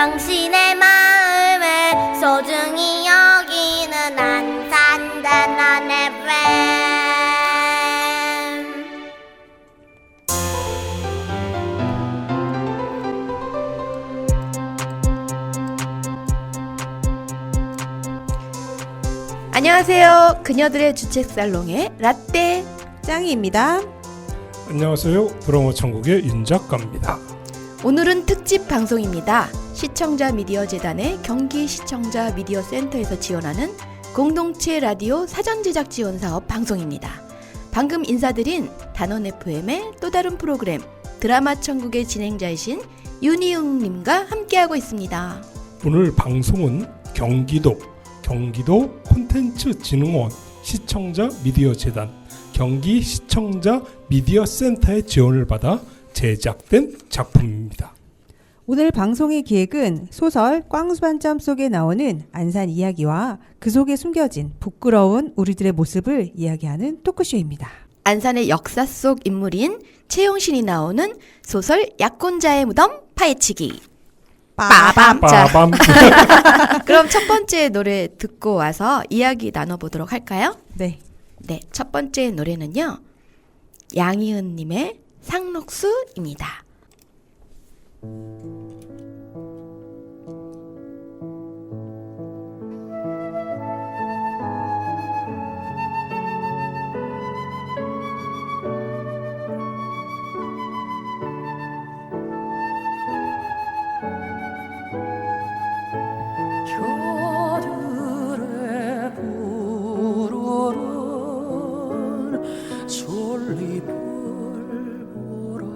당신의 마음을 소중히 여기는 안산단원 FM. 안녕하세요. 그녀들의 주책살롱의 라떼 짱이입니다. 안녕하세요. 드라마 천국의 윤작가입니다. 오늘은 특집 방송입니다. 시청자 미디어 재단의 경기 시청자 미디어 센터에서 지원하는 공동체 라디오 사전 제작 지원 사업 방송입니다. 방금 인사드린 단원 FM의 또 다른 프로그램 드라마 천국의 진행자이신 윤희웅님과 함께하고 있습니다. 오늘 방송은 경기도 콘텐츠진흥원 시청자 미디어 재단 경기 시청자 미디어 센터의 지원을 받아 제작된 작품입니다. 오늘 방송의 기획은 소설 꽝수반점 속에 나오는 안산 이야기와 그 속에 숨겨진 부끄러운 우리들의 모습을 이야기하는 토크쇼입니다. 안산의 역사 속 인물인 채용신이 나오는 소설 약혼자의 무덤 파헤치기. 빠밤. 빠밤. 그럼 첫 번째 노래 듣고 와서 이야기 나눠보도록 할까요? 네. 네, 첫 번째 노래는요. 양희은님의 상록수입니다. 겨들의 푸르른 솔잎을 보라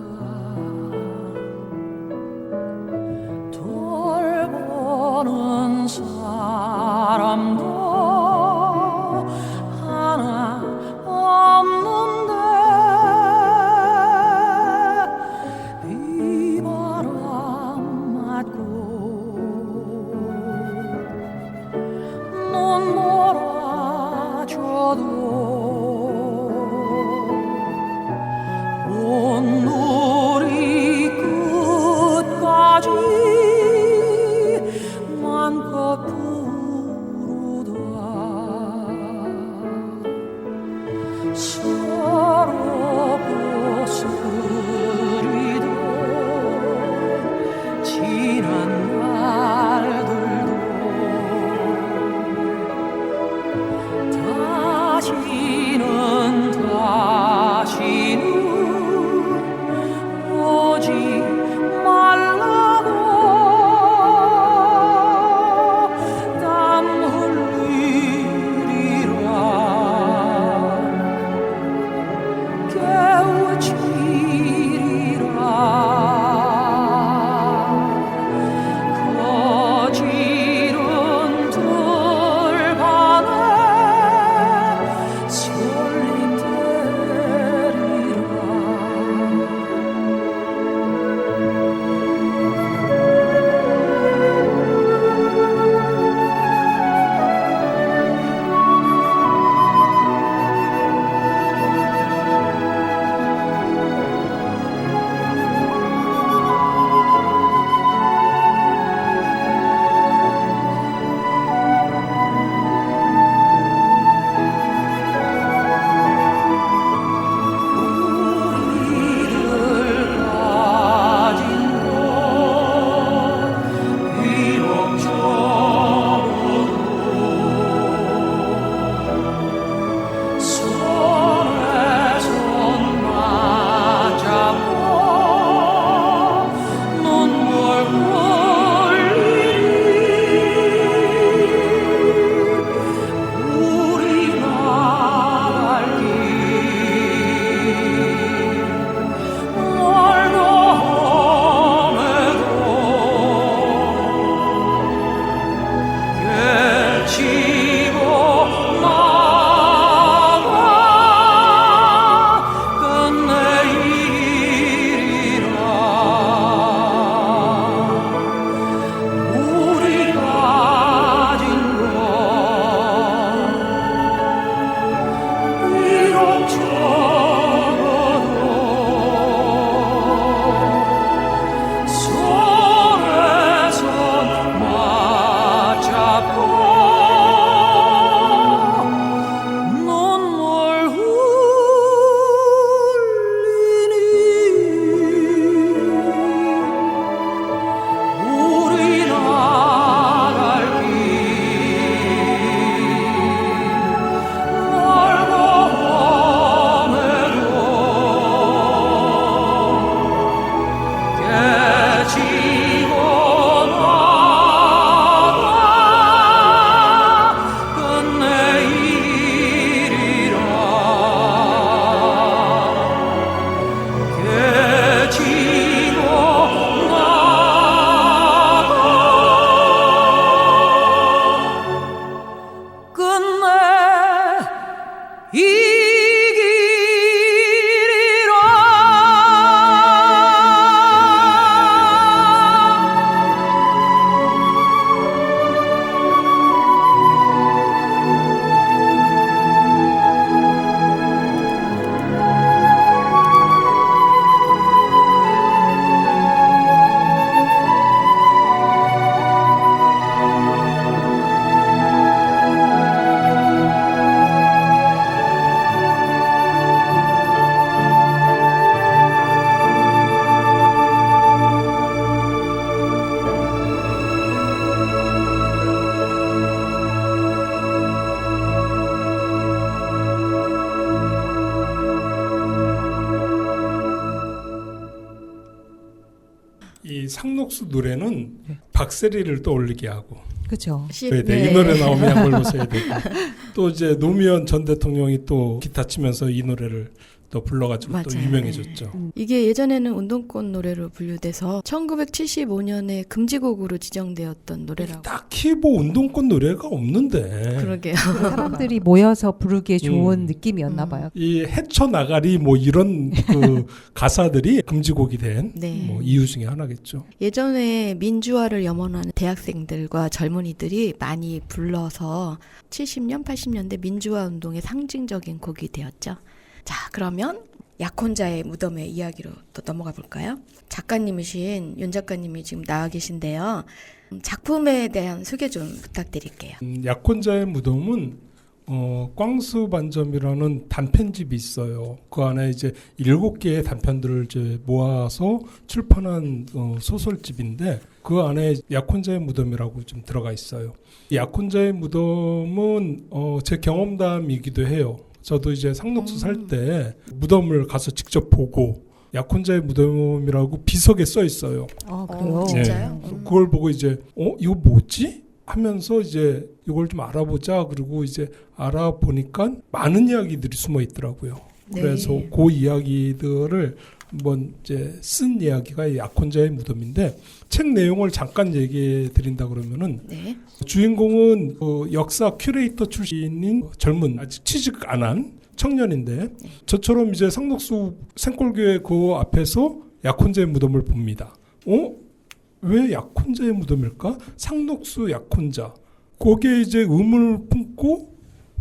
이 상록수 노래는 박세리를 떠올리게 하고 그렇죠. 이 노래 나오면 양말 벗어야 되고 또 이제 노무현 전 대통령이 또 기타 치면서 이 노래를 또 불러가지고 또 맞아요. 유명해졌죠. 이게 예전에는 운동권 노래로 분류돼서 1975년에 금지곡으로 지정되었던 노래라고. 딱히 뭐 운동권 노래가 없는데 그러게요. 사람들이 모여서 부르기에 좋은 느낌이었나 봐요. 이 헤쳐나가리 뭐 이런 그 가사들이 금지곡이 된 네. 뭐 이유 중에 하나겠죠. 예전에 민주화를 염원하는 대학생들과 젊은이들이 많이 불러서 70년, 80년대 민주화 운동의 상징적인 곡이 되었죠. 자, 그러면 약혼자의 무덤의 이야기로 또 넘어가 볼까요? 작가님이신 윤 작가님이 지금 나와 계신데요. 작품에 대한 소개 좀 부탁드릴게요. 약혼자의 무덤은 꽝수반점이라는 단편집이 있어요. 그 안에 이제 7개의 단편들을 이제 모아서 출판한 소설집인데 그 안에 약혼자의 무덤이라고 좀 들어가 있어요. 이 약혼자의 무덤은 제 경험담이기도 해요. 저도 이제 상록수 살 때 무덤을 가서 직접 보고 약혼자의 무덤이라고 비석에 써 있어요. 아, 그래요? 진짜요? 그걸 보고 이제 이거 뭐지? 하면서 이제 이걸 좀 알아보자. 그리고 이제 알아보니까 많은 이야기들이 숨어 있더라고요. 네. 그래서 그 이야기들을 한번 이제 쓴 이야기가 약혼자의 무덤인데 책 내용을 잠깐 얘기해 드린다 그러면은 네. 주인공은 역사 큐레이터 출신인 젊은 아직 취직 안 한 청년인데 저처럼 이제 상록수 생골교회 그 앞에서 약혼자의 무덤을 봅니다. 왜 약혼자의 무덤일까? 상록수 약혼자. 거기에 이제 의문을 품고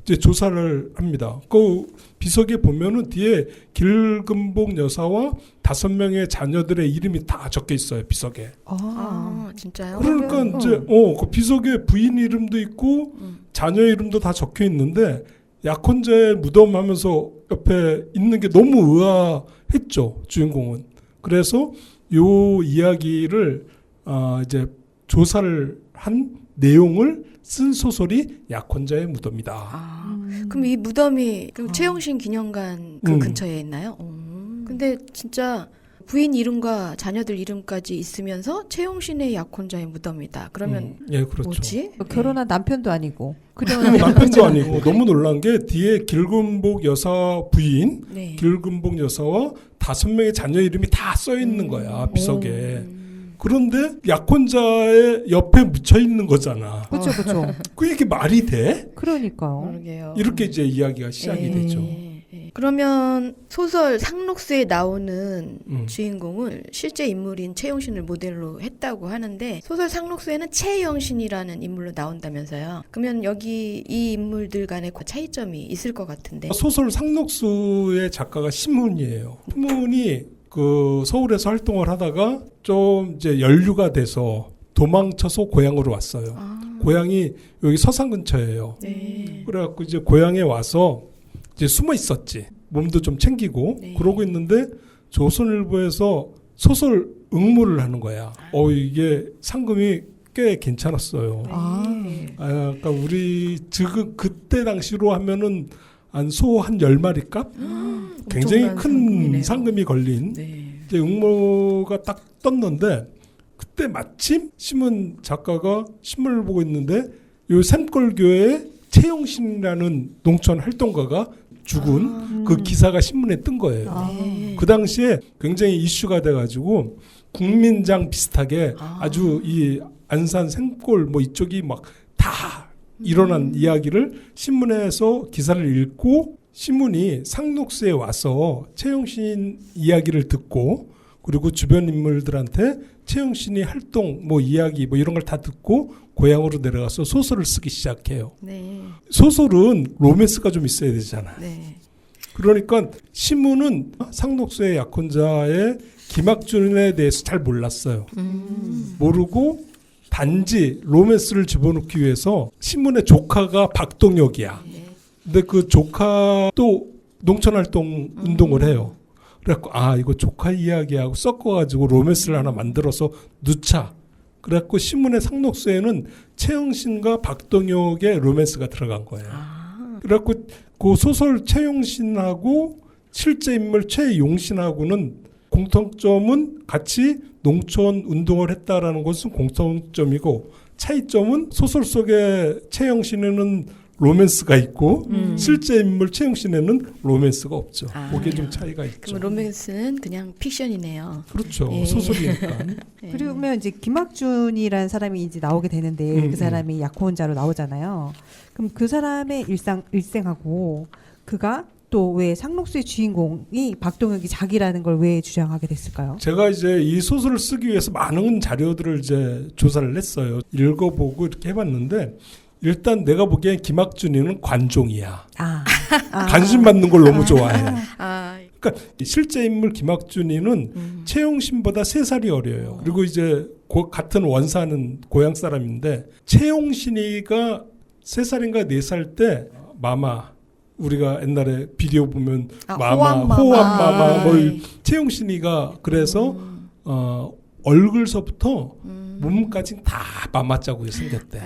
이제 조사를 합니다. 그 비석에 보면은 뒤에 길금복 여사와 5명의 자녀들의 이름이 다 적혀 있어요. 비석에. 아, 진짜요? 그러니까 이제 그 비석에 부인 이름도 있고 자녀 이름도 다 적혀 있는데 약혼자의 무덤 하면서 옆에 있는 게 너무 의아했죠. 주인공은. 그래서 요 이야기를 이제 조사를 한 내용을 쓴 소설이 약혼자의 무덤이다. 그럼 이 무덤이 그럼 최영신 기념관 그 근처에 있나요? 근데 진짜 부인 이름과 자녀들 이름까지 있으면서 최영신의 약혼자의 무덤이다. 그러면 예, 그렇죠. 뭐지? 결혼한 남편도 아니고. 남편도 아니고 너무 놀란 게 뒤에 길금복 여사 부인, 네. 길금복 여사와 5명의 자녀 이름이 다 써 있는 거야 비석에. 그런데 약혼자의 옆에 묻혀 있는 거잖아. 그렇죠, 그렇죠. 이게 말이 돼? 그러니까요. 그러게요. 이렇게 이제 이야기가 시작이 예, 되죠. 예. 그러면 소설 상록수에 나오는 음. 주인공을 실제 인물인 최영신을 모델로 했다고 하는데 소설 상록수에는 최영신이라는 인물로 나온다면서요. 그러면 여기 이 인물들 간의 차이점이 있을 것 같은데. 소설 상록수의 작가가 신문이에요. 신문이 그 서울에서 활동을 하다가 좀 이제 연류가 돼서 도망쳐서 고향으로 왔어요. 고향이 여기 서산 근처예요. 네. 그래갖고 이제 고향에 와서 이제 숨어 있었지. 몸도 좀 챙기고 네. 그러고 있는데 조선일보에서 소설 응모를 하는 거야. 이게 상금이 꽤 괜찮았어요. 그러니까 우리 지금 그때 당시로 하면은 한 10마리 값? 굉장히 엄청난 큰 상금이네요. 상금이 걸린 네. 이제 응모가 딱 떴는데 그때 마침 신문 작가가 신문을 보고 있는데 요 샘골교회 최영신이라는 농촌 활동가가 죽은 그 기사가 신문에 뜬 거예요. 네. 그 당시에 굉장히 이슈가 돼가지고 국민장 비슷하게 아주 이 안산 샘골 뭐 이쪽이 막 다 일어난 이야기를 신문에서 기사를 읽고 신문이 상록수에 와서 최영신 이야기를 듣고 그리고 주변 인물들한테 최영신이 활동 뭐 이야기 뭐 이런 걸 다 듣고 고향으로 내려가서 소설을 쓰기 시작해요. 네. 소설은 로맨스가 좀 있어야 되잖아. 네. 그러니까 신문은 상록수의 약혼자의 김학준에 대해서 잘 몰랐어요. 모르고 단지 로맨스를 집어넣기 위해서 신문의 조카가 박동혁이야. 근데 그 조카도 농촌활동 운동을 해요. 그래갖고 이거 조카 이야기하고 섞어가지고 로맨스를 하나 만들어서 넣자. 그래갖고 신문의 상록수에는 최영신과 박동혁의 로맨스가 들어간 거예요. 그래갖고 그 소설 최영신하고 실제 인물 최용신하고는 공통점은 같이 농촌 운동을 했다라는 것은 공통점이고 차이점은 소설 속에 최영신에는 로맨스가 있고 실제 인물 최영신에는 로맨스가 없죠. 그게 좀 차이가 있죠. 그럼 로맨스는 그냥 픽션이네요. 그렇죠. 예. 소설이니까. 그러면 이제 김학준이라는 사람이 이제 나오게 되는데 그 사람이 약혼자로 나오잖아요. 그럼 그 사람의 일생하고 그가 또 왜 상록수의 주인공이 박동혁이 자기라는 걸 왜 주장하게 됐을까요? 제가 이제 이 소설을 쓰기 위해서 많은 자료들을 이제 조사를 했어요. 읽어보고 이렇게 해봤는데 일단 내가 보기엔 김학준이는 관종이야. 관심 받는 걸 너무 좋아해. 그러니까 실제 인물 김학준이는 최용신보다 3살이 어려요. 그리고 이제 같은 원사는 고향 사람인데 최용신이가 3살인가 4살 때 마마 우리가 옛날에 비디오 보면 마마, 호환마마 뭐 최용신이가 그래서 얼굴서부터 몸까지 다 마마자국이 생겼대.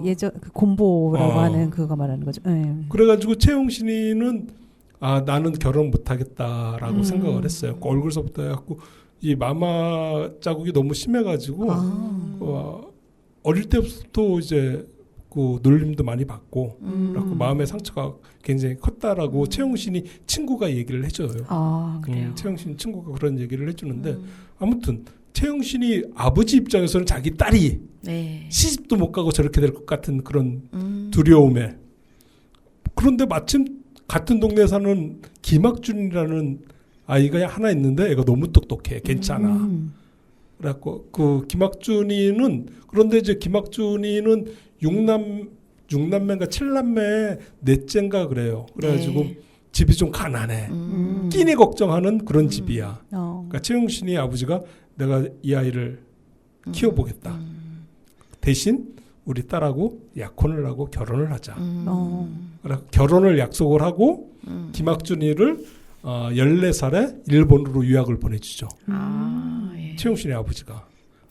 예전 그 곰보라고 하는 그거 말하는 거죠. 그래가지고 최용신이는 나는 결혼 못하겠다라고 생각을 했어요. 그 얼굴서부터 해갖고 이 마마 자국이 너무 심해가지고 어릴 때부터 이제 그 놀림도 많이 받고 그래갖고 마음의 상처가 굉장히 컸다라고 최용신이 친구가 얘기를 해줘요. 그래요. 최용신 친구가 그런 얘기를 해주는데 아무튼 최용신이 아버지 입장에서는 자기 딸이 시집도 못 가고 저렇게 될 것 같은 그런 두려움에 그런데 마침 같은 동네에 사는 김학준이라는 아이가 하나 있는데 애가 너무 똑똑해. 괜찮아. 그래갖고 그 김학준이는 그런데 이제 김학준이는 6남매인가 7남매의 넷째인가 그래요. 그래가지고 집이 좀 가난해. 끼니 걱정하는 그런 집이야. 그러니까 최용신이 아버지가 내가 이 아이를 키워보겠다. 대신 우리 딸하고 약혼을 하고 결혼을 하자. 그래서 결혼을 약속을 하고 김학준이를 14살에 일본으로 유학을 보내주죠. 최용신의 아버지가.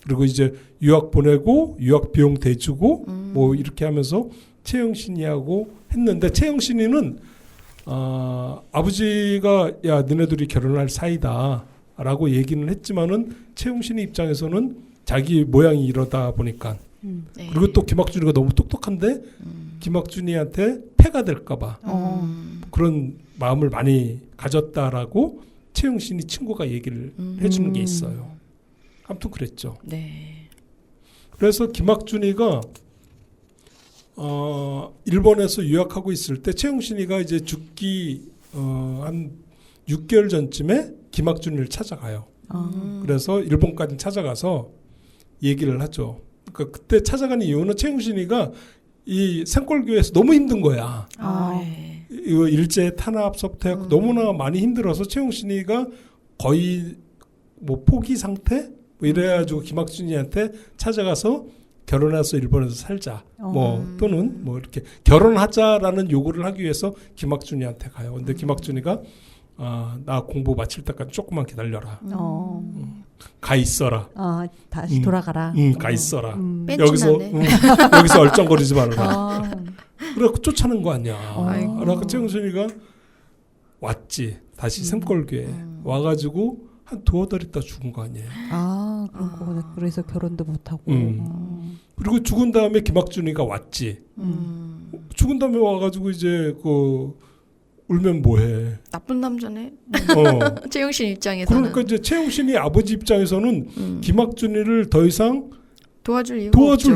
그리고 이제 유학 보내고 유학 비용 대주고 뭐 이렇게 하면서 최영신이하고 했는데 최영신이는 아버지가 야 너네들이 결혼할 사이다라고 얘기는 했지만은 최영신의 입장에서는 자기 모양이 이러다 보니까 그리고 또 김학준이가 너무 똑똑한데 김학준이한테 패가 될까봐 그런 마음을 많이 가졌다라고 최영신이 친구가 얘기를 해주는 게 있어요. 아무튼 그랬죠. 그래서 김학준이가 일본에서 유학하고 있을 때 최용신이가 이제 죽기 한 6개월 전쯤에 김학준이를 찾아가요. 그래서 일본까지 찾아가서 얘기를 하죠. 그러니까 그때 찾아가는 이유는 최용신이가 이 생골교에서 너무 힘든 거야. 이거 일제 탄압서부터 해서 너무나 많이 힘들어서 최용신이가 거의 뭐 포기 상태? 뭐 이래가지고 김학준이한테 찾아가서 결혼해서 일본에서 살자. 뭐 또는 뭐 이렇게 결혼하자라는 요구를 하기 위해서 김학준이한테 가요. 근데 김학준이가 나 공부 마칠 때까지 조금만 기다려라. 가 있어라. 다시 돌아가라. 가 있어라. 여기서 얼쩡거리지 말아라. 그래갖고 쫓아낸 거 아니야. 그래갖고 최용순이가 왔지. 다시 샘골교에 와가지고 한 두어 달 있다 죽은 거 아니에요. 그런 거구나. 그래서 결혼도 못하고. 그리고 죽은 다음에 김학준이가 왔지. 죽은 다음에 와가지고 이제 울면 뭐해. 나쁜 남자네. 최용신 입장에서는. 그러니까 이제 최용신이 아버지 입장에서는 김학준이를 더 이상 도와줄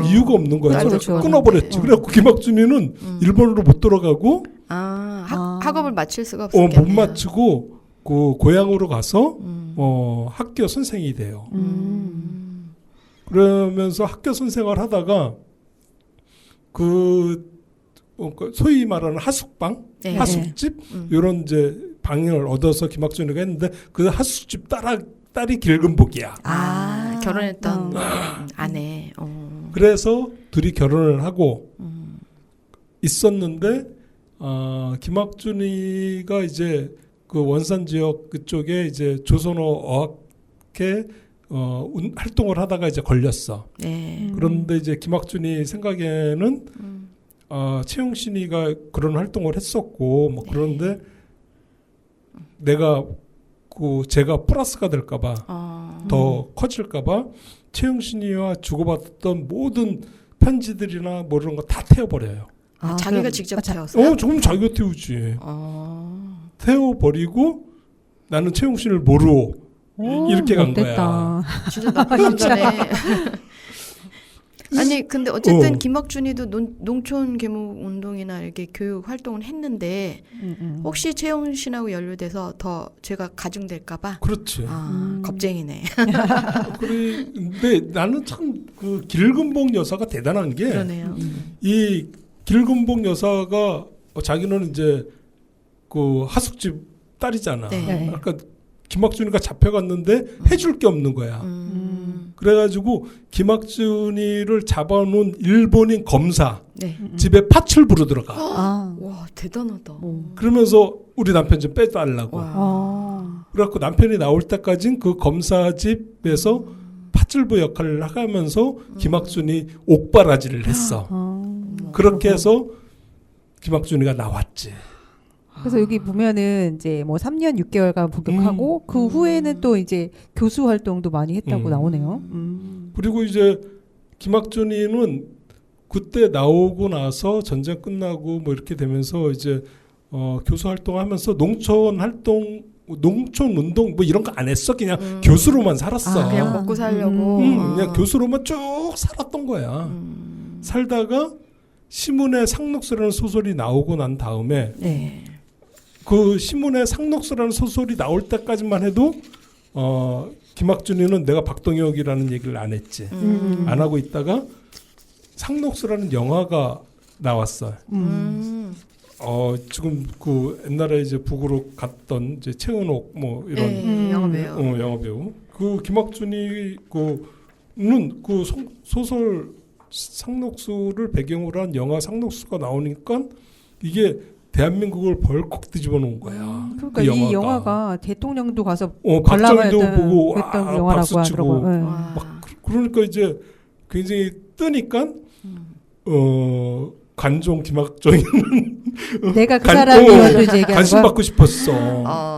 이유가 없는 거야. 그렇죠. 끊어버렸지. 그래갖고 김학준이는 일본으로 못 돌아가고 학업을 마칠 수가 없었겠네요. 못 마치고 그 고향으로 가서 학교 선생이 돼요. 그러면서 학교 선생을 하다가 소위 말하는 하숙방, 하숙집 이런 이제 방을 얻어서 김학준이가 했는데 그 하숙집 딸이 길금복이야. 결혼했던 아내. 그래서 둘이 결혼을 하고 있었는데 김학준이가 이제 그 원산 지역 그쪽에 이제 조선어 어학회 활동을 하다가 이제 걸렸어. 그런데 이제 김학준이 생각에는 최용신이가 그런 활동을 했었고 뭐 그런데 내가 그 제가 플러스가 될까봐 더 커질까봐 최영신이와 주고받았던 모든 편지들이나 뭐 이런 거 다 태워버려요. 자기가 그럼- 직접 태웠어요? 조금 자기가 태우지. 태워버리고 나는 최영신을 모르고 이렇게 간 거야. 못됐다. 진짜 나쁜 남자네. 아니 근데 어쨌든 김학준이도 농촌 계몽 운동이나 이렇게 교육 활동을 했는데 혹시 최영신하고 연루돼서 더 죄가 가중될까봐 그렇지. 겁쟁이네. 근데 나는 참 그 길금복 여사가 대단한 게 그러네요. 이 길금복 여사가 자기는 이제 그 하숙집 딸이잖아. 네. 그러니까 김학준이가 잡혀갔는데 해줄 게 없는 거야. 그래가지고 김학준이를 잡아놓은 일본인 검사 네. 집에 파출부로 들어가. 와 대단하다. 그러면서 우리 남편 좀 빼달라고. 와. 그래갖고 남편이 나올 때까지는 그 검사 집에서 파출부 역할을 하면서 김학준이 옥바라지를 했어. 그렇게 해서 김학준이가 나왔지. 그래서 여기 보면은 이제 뭐 3년 6개월간 복역하고 그 후에는 또 이제 교수 활동도 많이 했다고 나오네요. 그리고 이제 김학준이는 그때 나오고 나서 전쟁 끝나고 뭐 이렇게 되면서 이제 교수 활동하면서 농촌 운동 뭐 이런 거 안 했어. 그냥 교수로만 살았어. 그냥 먹고 살려고. 그냥 교수로만 쭉 살았던 거야. 살다가 시문의 상록수라는 소설이 나오고 난 다음에 네. 그 시문의 상록수라는 소설이 나올 때까지만 해도 김학준이는 내가 박동혁이라는 얘기를 안 했지. 안 하고 있다가 상록수라는 영화가 나왔어. 지금 그 옛날에 이제 북으로 갔던 이제 최은옥 뭐 이런 영화 배우. 영화 배우. 그 김학준이 그는 그 소설 상록수를 배경으로 한 영화 상록수가 나오니까 이게 대한민국을 벌컥 뒤집어 놓은 거야. 그러니까 그 이 영화가 대통령도 가서 박정희도 관람했던 보고 그랬던 영화라고 박수 치고 하더라고요. 네. 막 그러니까 이제 굉장히 뜨니까 관종 김학종이는 내가 그 사람이어도 이제 얘기하는 관심 거야. 받고 싶었어.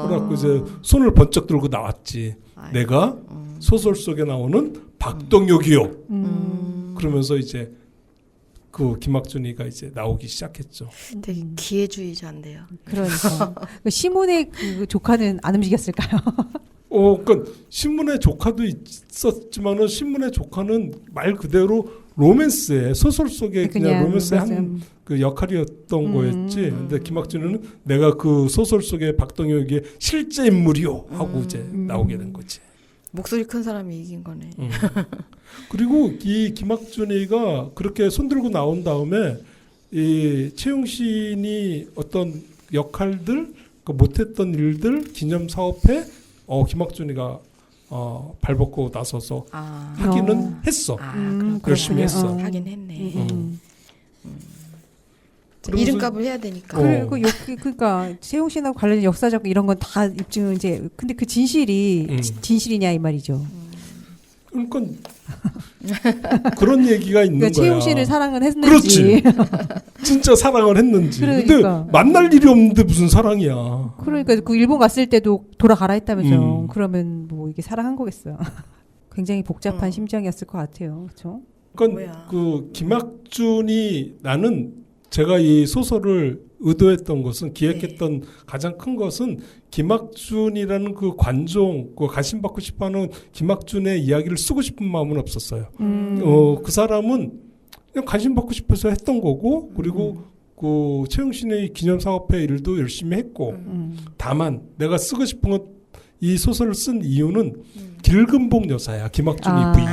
그래갖고 이제 손을 번쩍 들고 나왔지. 내가 소설 속에 나오는 박동혁이요. 그러면서 이제 그 김학준이가 이제 나오기 시작했죠. 되게 기회주의자인데요. 그러니까 그 시몬의 그 조카는 안 움직였을까요? 그러니까 신문의 조카도 있었지만은 신문의 조카는 말 그대로 로맨스의 소설 속에 그냥 로맨스의 한 그 역할이었던 거였지. 근데 김학준은 내가 그 소설 속에 박동혁의 실제 인물이요 하고 이제 나오게 된 거지. 목소리 큰 사람이 이긴 거네. 그리고 이 김학준이가 그렇게 손들고 나온 다음에 이 최용신이 어떤 역할들, 그 못했던 일들 기념 사업에 김학준이가 발벗고 나서서 하기는 했어. 열심히 했어. 하긴 했네. 그러면서- 이름값을 해야 되니까. 그리고 그러니까 최용신하고 관련된 역사적 이런 건 다 입증 이제 근데 그 진실이 진실이냐 이 말이죠. 그러니까 그런 얘기가 있는 그러니까 거야. 최용신을 사랑은 했는지. 그렇지. 진짜 사랑을 했는지. 그러니까. 근데 만날 일이 없는데 무슨 사랑이야. 그러니까 그 일본 갔을 때도 돌아가라 했다면서. 그러면 뭐 이게 사랑한 거겠어요. 굉장히 복잡한 심정이었을 것 같아요. 그렇죠? 그러니까 그 김학준이 나는 제가 이 소설을 의도했던 것은 기획했던 가장 큰 것은 김학준이라는 그 관종, 그 관심받고 싶어하는 김학준의 이야기를 쓰고 싶은 마음은 없었어요. 그 사람은 그냥 관심받고 싶어서 했던 거고, 그리고 그 최용신의 기념사업회 일도 열심히 했고, 다만 내가 쓰고 싶은 건 이 소설을 쓴 이유는 길금복 여사야, 김학준이 부인.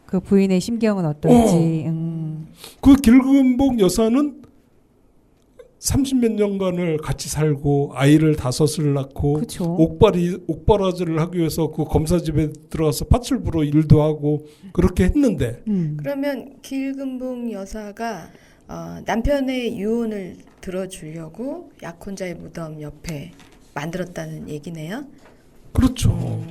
그 부인의 심경은 어떨지. 그 길금복 여사는 30몇 년간을 같이 살고 아이를 5을 낳고 그쵸. 옥바라지를 하기 위해서 그 검사 집에 들어가서 파출부로 일도 하고 그렇게 했는데 그러면 길금복 여사가 남편의 유언을 들어주려고 약혼자의 무덤 옆에 만들었다는 얘기네요. 그렇죠.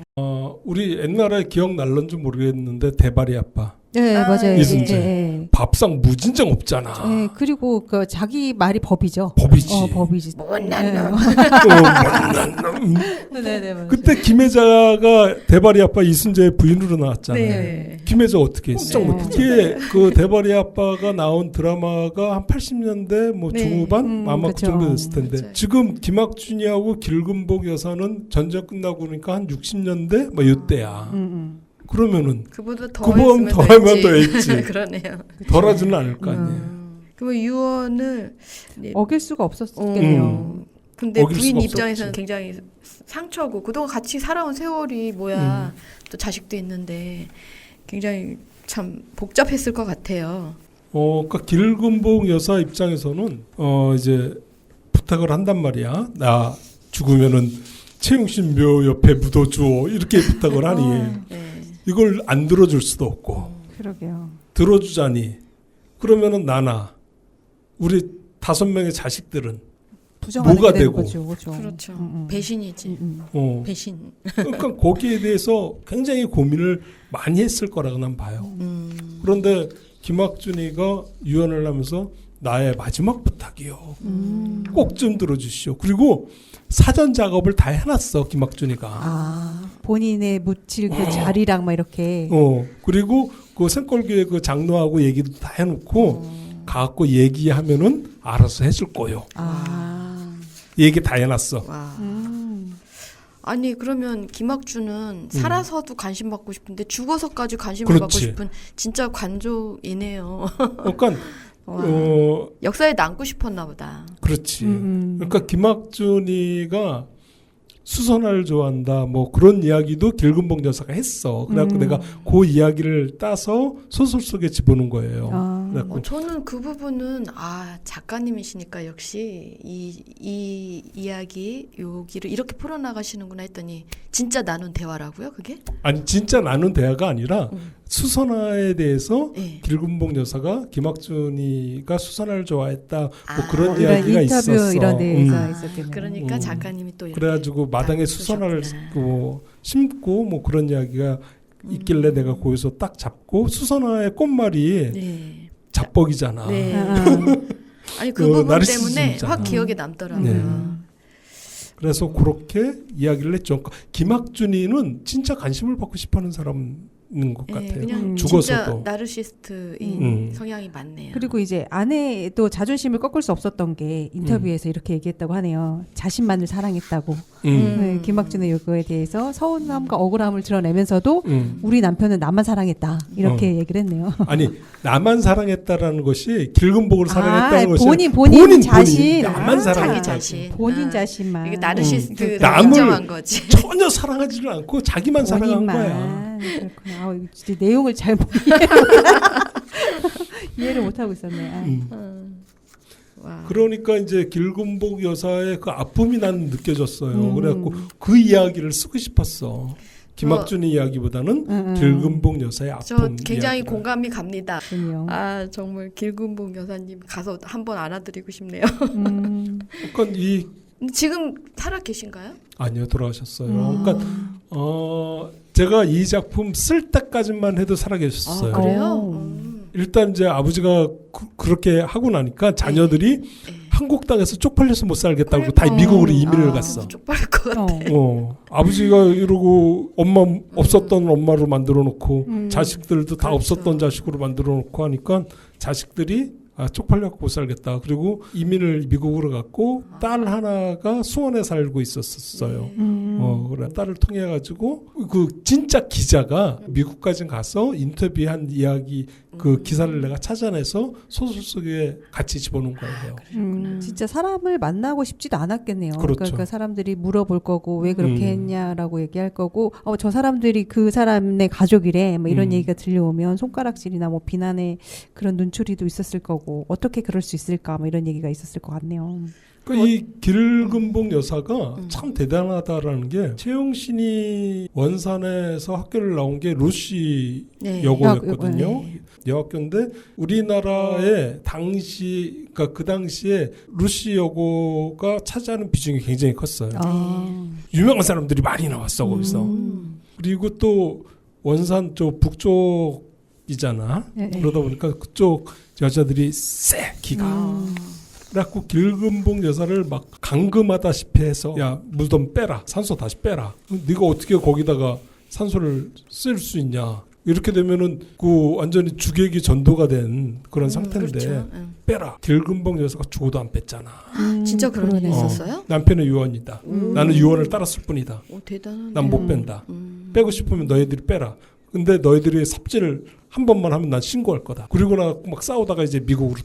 우리 옛날에 기억날런지 모르겠는데 대바리 아빠. 네, 맞아요. 이순재. 네. 밥상 무진장 없잖아. 네, 그리고 그 자기 말이 법이죠. 법이지. 법이지. 못난 놈. 못난 놈. 네, 맞아요. 그때 김혜자가 대바리 아빠 이순재의 부인으로 나왔잖아요. 네. 김혜자 어떻게 했어? 네. 그게 그 대바리 아빠가 나온 드라마가 한 80년대 뭐 네. 중후반 아마 그 그쵸. 정도 됐을 텐데 맞아요. 지금 김학준이하고 길금복 여사는 전쟁 끝나고 그러니까 한 60년대 뭐 이때야. 그러면은 그보다 그보다 더 더하면 했지. 더 했지. 그러네요. 덜하지는 않을 거 아니에요. 그럼 유언을 어길 수가 없었겠네요. 근데 어길 부인 수가 입장에서는 없었지. 굉장히 상처고 그동안 같이 살아온 세월이 뭐야 또 자식도 있는데 굉장히 참 복잡했을 것 같아요. 그러니까 길금복 여사 입장에서는 이제 부탁을 한단 말이야. 나 죽으면은 최용신 묘 옆에 묻어줘 이렇게 부탁을 하니 네. 이걸 안 들어줄 수도 없고 그러게요. 들어주자니 그러면은 나나 우리 5명의 자식들은 부정하게 뭐가 되는 되고. 거죠. 그렇죠. 그렇죠. 배신이지. 어, 배신. 그러니까 거기에 대해서 굉장히 고민을 많이 했을 거라고 난 봐요. 그런데 김학준이가 유언을 하면서 나의 마지막 부탁이요. 꼭 좀 들어주시오. 그리고 사전 작업을 다 해놨어 김학준이가. 본인의 묻힐 그 자리랑 막 이렇게. 그리고 그 생골교회 그 장로하고 얘기도 다 해놓고 가갖고 얘기하면은 알아서 해줄 거요. 얘기 다 해놨어. 와. 아니 그러면 김학준은 살아서도 관심 받고 싶은데 죽어서까지 관심을 받고 그렇지. 싶은 진짜 관조이네요. 그러니까 와. 역사에 남고 싶었나 보다. 그렇지. 그러니까 김학준이가 수선화를 좋아한다. 뭐 그런 이야기도 길금복 여사가 했어. 그래갖고 내가 그 이야기를 따서 소설 속에 집어넣은 거예요. 그래갖고 저는 그 부분은 작가님이시니까 역시 이 이야기 여기를 이렇게 풀어나가시는구나 했더니 진짜 나눈 대화라고요, 그게? 아니 진짜 나눈 대화가 아니라 수선화에 대해서 네. 길금복 여사가 김학준이가 수선화를 좋아했다. 뭐 그런 이런 이야기가 인터뷰 있었어. 이런 데가 있었겠네요. 그러니까 작가님이 또 이렇게 그래가지고 마당에 딱 수선화를 쓰셨구나. 심고 뭐 그런 이야기가 있길래 내가 거기서 딱 잡고 수선화의 꽃말이 네. 잡벅이잖아. 네. 아니 그 그 부분 나르시시즘이잖아. 때문에 확 기억에 남더라고요. 네. 그래서 그렇게 이야기를 했죠. 그러니까 김학준이는 진짜 관심을 받고 싶어하는 사람인 것 같아요. 그냥 죽어서도. 진짜 나르시스트인 성향이 많네요. 그리고 이제 아내도 자존심을 꺾을 수 없었던 게 인터뷰에서 이렇게 얘기했다고 하네요. 자신만을 사랑했다고. 네, 김학준의 요구에 대해서 서운함과 억울함을 드러내면서도 우리 남편은 나만 사랑했다. 이렇게 얘기를 했네요. 아니 나만 사랑했다라는 것이 길금복을 사랑했다는 것이 본인 자신. 나만 사랑했다. 자기 자신. 본인 자신만. 이게 나르시스트를 남을 인정한 거지. 전혀 사랑하지를 않고 자기만 사랑한 거야. 그렇구나. 진짜 내용을 잘 이해를 못 하고 있었네. 와. 그러니까 이제 길금복 여사의 그 아픔이 난 느껴졌어요. 그래갖고 그 이야기를 쓰고 싶었어. 김학준의 이야기보다는 길금복 여사의 아픔. 저 굉장히 이야기를. 공감이 갑니다. 그렇군요. 정말 길금복 여사님 가서 한번 안아드리고 싶네요. 그러니까 이 근데 지금 살아 계신가요? 아니요 돌아가셨어요. 그러니까 제가 이 작품 쓸 때까지만 해도 살아계셨어요. 그래요? 일단 이제 아버지가 그렇게 하고 나니까 자녀들이 한국 땅에서 쪽팔려서 못 살겠다고 다 미국으로 이민을 갔어. 쪽팔릴 것 같아. 아버지가 이러고 엄마 없었던 엄마로 만들어 놓고 자식들도 다 그렇죠. 없었던 자식으로 만들어 놓고 하니까 자식들이 쪽팔려서 못 살겠다. 그리고 이민을 미국으로 갔고 딸 하나가 수원에 살고 있었어요. 그래 딸을 통해 가지고 그 진짜 기자가 미국까지 가서 인터뷰한 이야기 그 기사를 내가 찾아내서 소설 속에 같이 집어넣은 거예요. 진짜 사람을 만나고 싶지도 않았겠네요. 그렇죠. 그러니까 사람들이 물어볼 거고 왜 그렇게 했냐라고 얘기할 거고 저 사람들이 그 사람의 가족이래 뭐 이런 얘기가 들려오면 손가락질이나 뭐 비난의 그런 눈초리도 있었을 거고 어떻게 그럴 수 있을까 뭐 이런 얘기가 있었을 것 같네요. 그러니까 이 길금복 여사가 참 대단하다라는 게 최용신이 원산에서 학교를 나온 게 루시 여고였거든요. 여학교인데 우리나라의 당시 그러니까 그 당시에 루시 여고가 차지하는 비중이 굉장히 컸어요. 유명한 사람들이 많이 나왔어 거기서. 그리고 또 원산 쪽 북쪽 이잖아. 네, 네. 그러다 보니까 그쪽 여자들이 쎄 기가. 그래갖고 길금봉 여사를 막 감금하다시피 해서 야 무덤 빼라, 산소 다시 빼라. 네가 어떻게 거기다가 산소를 쓸 수 있냐. 이렇게 되면은 그 완전히 주객이 전도가 된 그런 상태인데 그렇죠. 빼라. 길금봉 여사가 죽어도 안 뺐잖아. 진짜 그런 일이 그러네. 있었어요? 남편의 유언이다. 나는 유언을 따랐을 뿐이다. 오, 대단하네. 난 못 뺀다. 빼고 싶으면 너희들이 빼라. 근데 너희들이 삽질을 한 번만 하면 난 신고할 거다. 그리고 나 막 싸우다가 이제 미국으로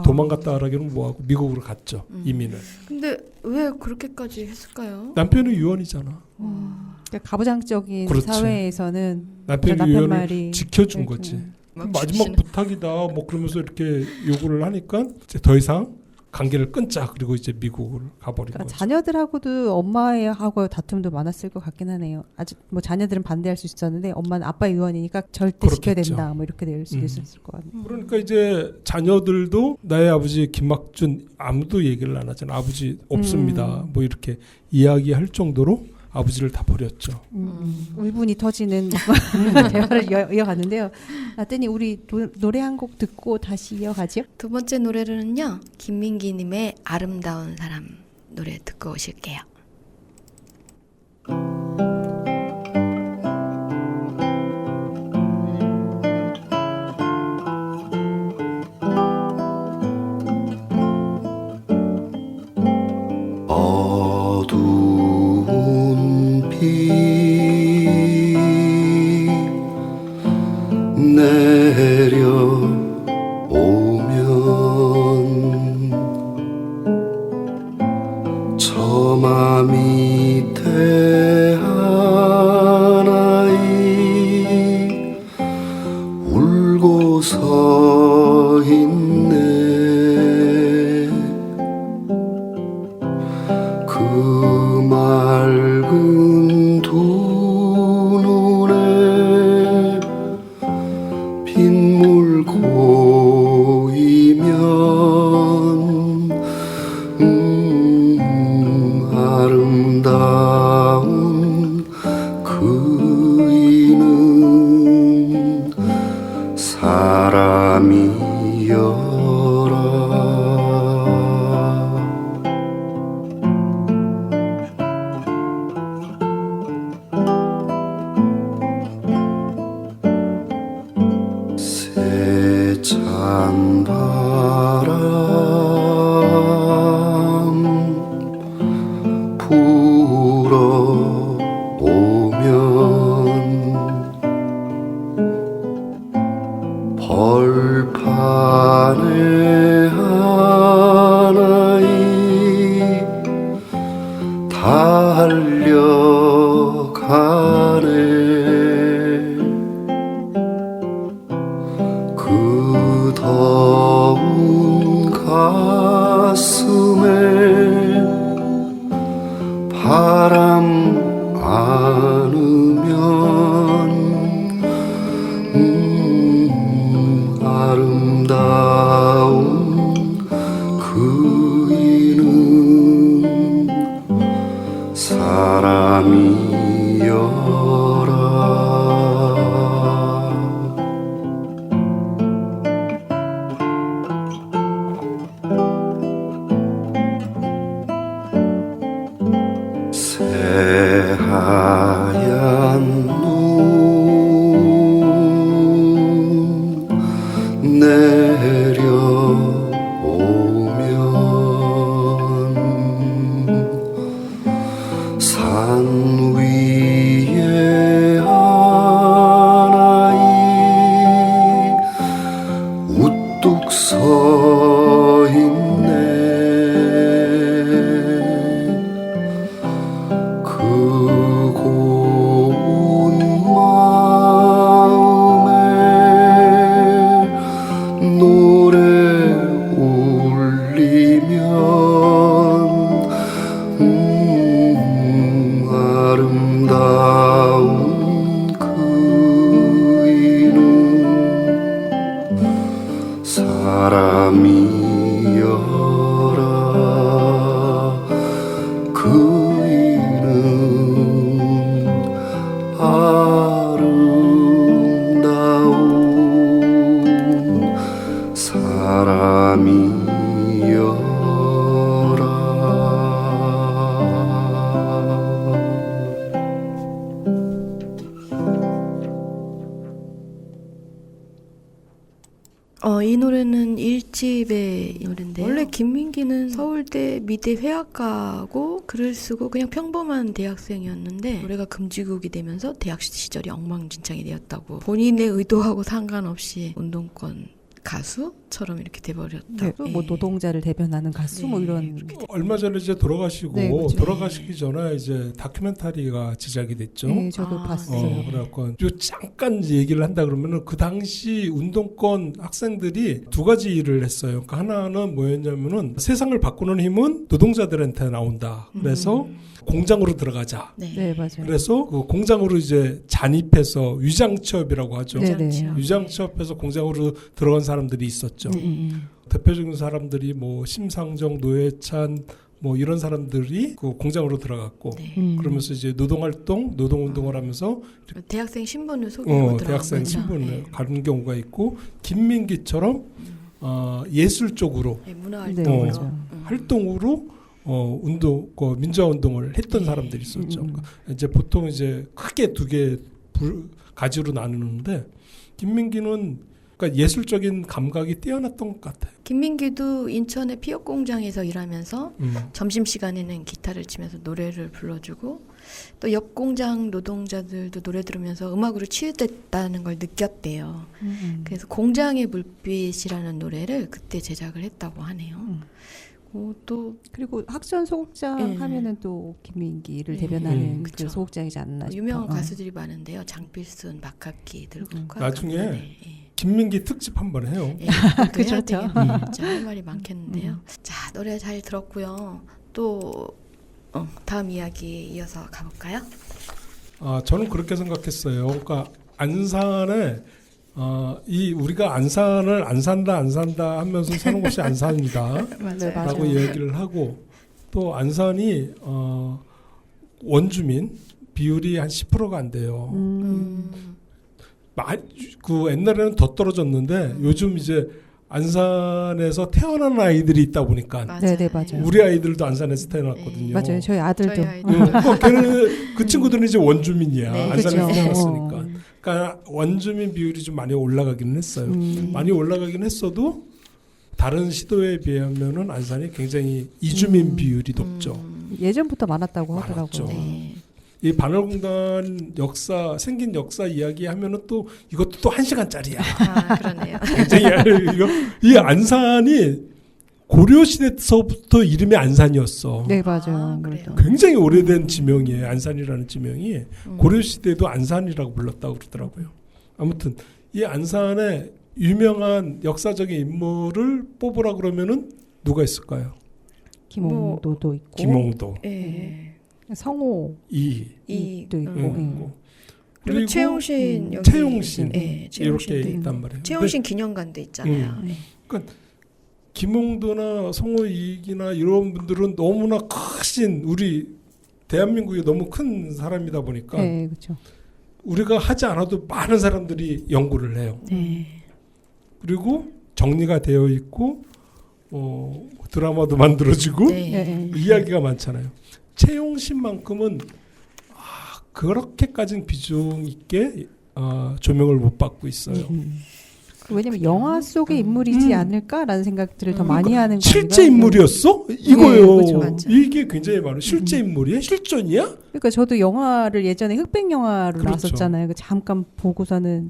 도망갔다라기는 뭐하고 미국으로 갔죠. 이민을. 근데 왜 그렇게까지 했을까요? 남편의 유언이잖아. 그러니까 가부장적인 그렇지. 사회에서는 남편의 남편 유언을 말이 지켜준 그렇죠. 거지. 막 마지막 지키는. 부탁이다. 뭐 그러면서 이렇게 요구를 하니까 이제 더 이상 관계를 끊자. 그리고 이제 미국으로 가버린 그러니까 거죠. 자녀들하고도 엄마하고 다툼도 많았을 것 같긴 하네요. 아직 뭐 자녀들은 반대할 수 있었는데 엄마는 아빠의 유언이니까 절대 지켜야 그렇겠죠. 된다. 뭐 이렇게 될 수도 있었을 것 같네요. 그러니까 이제 자녀들도 나의 아버지 김학준 아무도 얘기를 안 하잖아. 아버지 없습니다. 뭐 이렇게 이야기할 정도로 아버지를 다 버렸죠. 울분이 터지는 대화를 이어갔는데요. 나더니 우리 노래 한 곡 듣고 다시 이어가죠. 두 번째 노래는요. 김민기님의 아름다운 사람 노래 듣고 오실게요. 어두운 비 내려오면 처마 밑에 한 아이 울고 서 있네. 그 맑은 두 눈에 빗물 고이면 아름다운 그이는 사람이여라. 세찬 바람 불어오면 벌판에 한 아이 달려가네. 그 더운 가슴에 바람 안으면 아름다운 그이는 사람이여라. 새하얀 눈 내려오면 산 위에 한 아이 우뚝 서 있네. 그 고운 마음에 노래 울리면 아름다운 그이는 사람이여라. 그이는 아름다운 이 노래는 1집의 노래인데요. 원래 김민기는 서울대 미대 회화가고 글을 쓰고 그냥 평범한 대학생이었는데 노래가 금지곡이 되면서 대학 시절이 엉망진창이 되었다고. 본인의 의도하고 상관없이 운동권 가수처럼 이렇게 돼버렸다. 네, 뭐 노동자를 대변하는 가수 네, 뭐 이런 얼마 전에 이제 돌아가시고 네, 그렇죠. 돌아가시기 전에 이제 다큐멘터리가 제작이 됐죠. 네, 저도 봤어요. 그래갖고 요 잠깐 얘기를 한다 그러면은 그 당시 운동권 학생들이 두 가지 일을 했어요. 그러니까 하나는 뭐였냐면은 세상을 바꾸는 힘은 노동자들한테 나온다. 그래서 공장으로 들어가자. 네, 맞아요. 그래서 그 공장으로 이제 잔입해서 위장 취업이라고 하죠. 네, 네. 위장 취업해서 공장으로 들어간 사람들이 있었죠. 대표적인 사람들이 뭐 심상정, 노회찬 뭐 이런 사람들이 그 공장으로 들어갔고 그러면서 이제 노동활동, 노동운동을 하면서 대학생 신분을 속이고 대학생 들어간 신분을 거죠. 가는 경우가 있고 김민기처럼 예술 쪽으로 네, 문화 네, 활동. 맞아요. 활동으로 민주화 운동을 했던 사람들이 있었죠. 그러니까 이제 보통 이제 크게 두 개 가지로 나누는데 김민기는 그러니까 예술적인 감각이 뛰어났던 것 같아요. 김민기도 인천의 피혁 공장에서 일하면서 점심 시간에는 기타를 치면서 노래를 불러주고 또 옆 공장 노동자들도 노래 들으면서 음악으로 치유됐다는 걸 느꼈대요. 그래서 공장의 물빛이라는 노래를 그때 제작을 했다고 하네요. 또 그리고 학전 소극장 네. 하면은 또 김민기를 네. 대변하는 그 그쵸. 소극장이지 않나 싶어요. 유명한 가수들이 많은데요. 장필순, 박학기, 들국화. 나중에 네, 김민기 특집 한번 해요. 예, 그렇죠, 그렇죠. 그렇죠. 진짜 할 말이 많겠는데요. 자, 노래 잘 들었고요. 또 다음 이야기 이어서 가볼까요? 저는 그렇게 생각했어요. 그러니까 안산에 이 우리가 안산을 안 산다 하면서 사는 곳이 안산이다 네, 라고 맞아요. 얘기를 하고 또 안산이 원주민 비율이 한 10%가 안 돼요. 그 옛날에는 더 떨어졌는데 요즘 이제 안산에서 태어난 아이들이 있다 보니까 네, 네, 맞아요. 우리 아이들도 안산에서 태어났거든요. 맞아요. 저희 아들도. 저희 아이들. 걔는 그 친구들은 이제 원주민이야. 네, 안산에서 그렇죠. 태어났으니까. 그러니까 원주민 비율이 좀 많이 올라가기는 했어요. 많이 올라가긴 했어도 다른 시도에 비하면은 안산이 굉장히 이주민 비율이 높죠. 예전부터 많았다고 많았죠. 하더라고요. 네. 이 반월공단 역사 생긴 역사 이야기하면은 또 이것도 또 1시간짜리야. 그러네요. 굉장히 이 안산이 고려 시대서부터 이름이 안산이었어. 네, 맞아요. 그래요. 굉장히 오래된 지명이에요. 안산이라는 지명이 고려 시대도 안산이라고 불렀다고 그러더라고요. 아무튼 이 안산의 유명한 역사적인 인물을 뽑으라 그러면은 누가 있을까요? 김홍도도 있고 김홍도, 예. 성호 이도 있고. 그리고 최용신 여기 최용신 네, 이렇게 최용신도 있단 말이에요. 최용신 기념관도 있잖아요. 네. 그러니까 김홍도나 성호이익이나 이런 분들은 너무나 크신 우리 대한민국이 너무 큰 사람이다 보니까 네, 그렇죠. 우리가 하지 않아도 많은 사람들이 연구를 해요. 네. 그리고 정리가 되어 있고 드라마도 만들어지고 네. 네. 이야기가 많잖아요. 최용신만큼은 그렇게까지는 비중 있게 조명을 못 받고 있어요. 왜냐면 영화 속의 인물이지 않을까라는 생각들을 더 많이 하는 실제 거니까. 인물이었어? 이거요. 그렇죠. 맞아요. 이게 굉장히 많아요. 실제 인물이야? 실존이야? 그러니까 저도 영화를 예전에 흑백 영화로 그렇죠. 나왔었잖아요. 잠깐 보고서는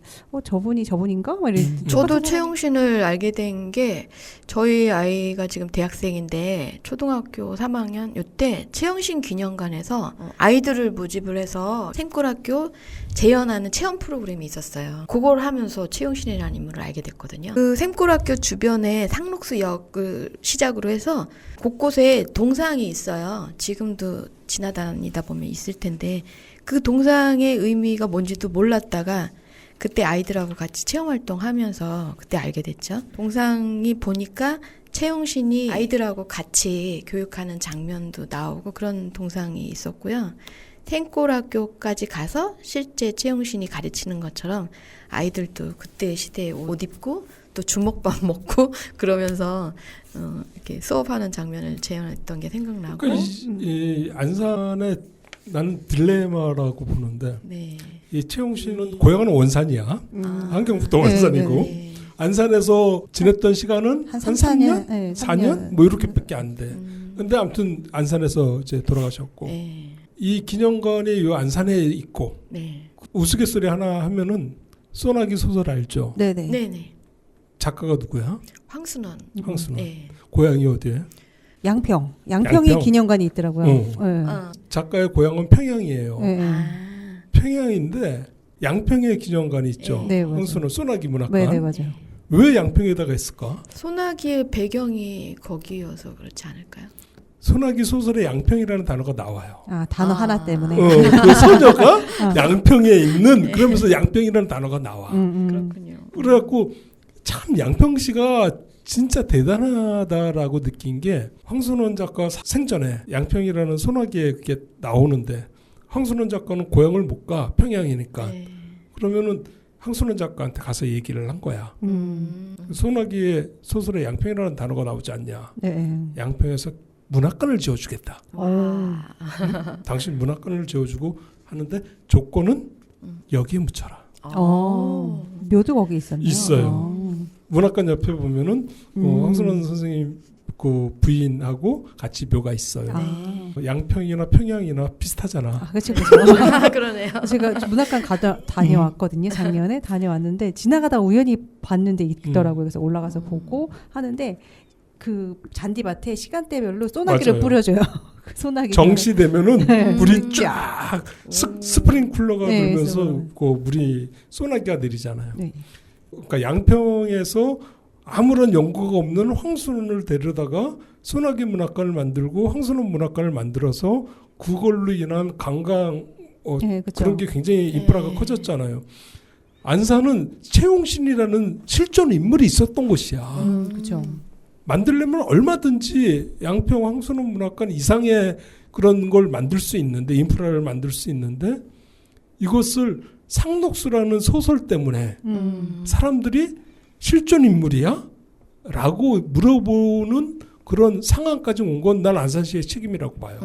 저분인가? 막 이랬. 저도 최용신을 알게 된 게 저희 아이가 지금 대학생인데 초등학교 3학년 이때 최용신 기념관에서 아이들을 모집을 해서 생꿀학교 재현하는 체험 프로그램이 있었어요. 그걸 하면서 최용신이라는 인물을 알게 됐거든요. 그 생꿀학교 주변에 상록수역을 시작으로 해서 곳곳에 동상이 있어요. 지금도 지나다니다 보면 있을 텐데 그 동상의 의미가 뭔지도 몰랐다가 그때 아이들하고 같이 체험활동하면서 그때 알게 됐죠. 동상이 보니까 최용신이 아이들하고 같이 교육하는 장면도 나오고 그런 동상이 있었고요. 생골학교까지 가서 실제 최용신이 가르치는 것처럼 아이들도 그때 시대에 옷 입고 또 주먹밥 먹고 그러면서 이렇게 수업하는 장면을 재현했던 게 생각나고. 그러니까 이 안산의 나는 딜레마라고 보는데 네. 이 최용신은 고향은 원산이야. 안경부터 네, 원산이고 네. 안산에서 지냈던 시간은 한 한 3년? 3년? 네, 4년? 뭐 이렇게밖에 안 돼. 근데 아무튼 안산에서 이제 돌아가셨고 네. 이 기념관이 요 안산에 있고 네. 우스갯소리 하나 하면은 소나기 소설 알죠? 네네. 네네. 작가가 누구야? 황순원. 황순원. 네. 고향이 어디예요? 양평에 양평. 기념관이 있더라고요. 응. 네. 작가의 고향은 평양이에요. 네. 아. 평양인데 양평에 기념관이 있죠. 네, 맞아요. 황순원 소나기 문학관. 네, 네, 맞아요. 왜 양평에다가 했을까? 소나기의 배경이 거기여서 그렇지 않을까요? 소나기 소설에 양평이라는 단어가 나와요. 아, 단어 아. 하나 때문에. 그 소녀가 양평에 있는 그러면서 양평이라는 단어가 나와. 그렇군요. 그래갖고 참 양평시가 진짜 대단하다라고 느낀 게 황순원 작가 생전에 양평이라는 소나기에 그게 나오는데 황순원 작가는 고향을 못 가 평양이니까 네. 그러면은 황순원 작가한테 가서 얘기를 한 거야. 소나기의 소설에 양평이라는 단어가 나오지 않냐. 네. 양평에서 문학관을 지어주겠다. 와. 당신 문학관을 지어주고 하는데 조건은 여기에 묻혀라. 묘도 거기 있었네요. 있어요. 문학관 옆에 보면은 황순원 선생님 그 부인하고 같이 묘가 있어요. 아, 양평이나 평양이나 비슷하잖아. 그렇죠, 그렇죠. 그러네요. 제가 문학관 다녀왔거든요. 작년에 다녀왔는데 지나가다 우연히 봤는데 있더라고요. 그래서 올라가서 보고 하는데 그 잔디밭에 시간대별로 소나기를 맞아요. 뿌려줘요. 그 소나기. 정시되면은 네. 물이 쫙 스프링쿨러가 네, 돌면서 그래서 그 물이 소나기가 내리잖아요. 네. 그러니까 양평에서 아무런 연고가 없는 황순원을 데려다가 소나기 문학관을 만들고 황순원 문학관을 만들어서 그걸로 인한 관광 네, 그쵸. 그런 게 굉장히 인프라가 네. 커졌잖아요. 안산은 최용신이라는 실존 인물이 있었던 곳이야. 그렇죠. 만들려면 얼마든지 양평 황순원 문학관 이상의 그런 걸 만들 수 있는데 인프라를 만들 수 있는데 이것을 상록수라는 소설 때문에 사람들이 실존 인물이야? 라고 물어보는 그런 상황까지 온 건 난 안산시의 책임이라고 봐요.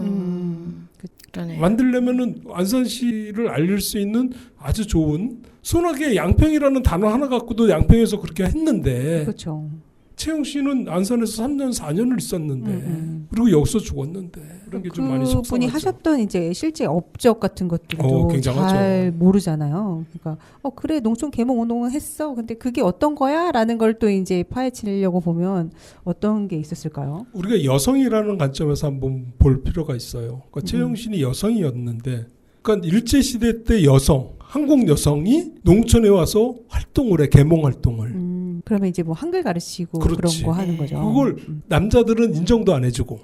그러네요. 만들려면은 안산시를 알릴 수 있는 아주 좋은 소나기의 양평이라는 단어 하나 갖고도 양평에서 그렇게 했는데 그렇죠. 채영 씨는 안산에서 3년 4년을 있었는데 그리고 여기서 죽었는데 그런 게 좀 많이 속상하죠. 그분이 하셨던 이제 실제 업적 같은 것들도 굉장하죠. 잘 모르잖아요. 그러니까 그래 농촌 계몽 운동은 했어. 근데 그게 어떤 거야?라는 걸 또 이제 파헤치려고 보면 어떤 게 있었을까요? 우리가 여성이라는 관점에서 한번 볼 필요가 있어요. 그러니까 최영신이 여성이었는데, 그러니까 일제 시대 때 여성, 한국 여성이 농촌에 와서 활동을 해, 계몽 활동을. 그러면 이제 뭐 한글 가르치고 그렇지. 그런 거 하는 거죠. 그걸 남자들은 인정도 안 해주고,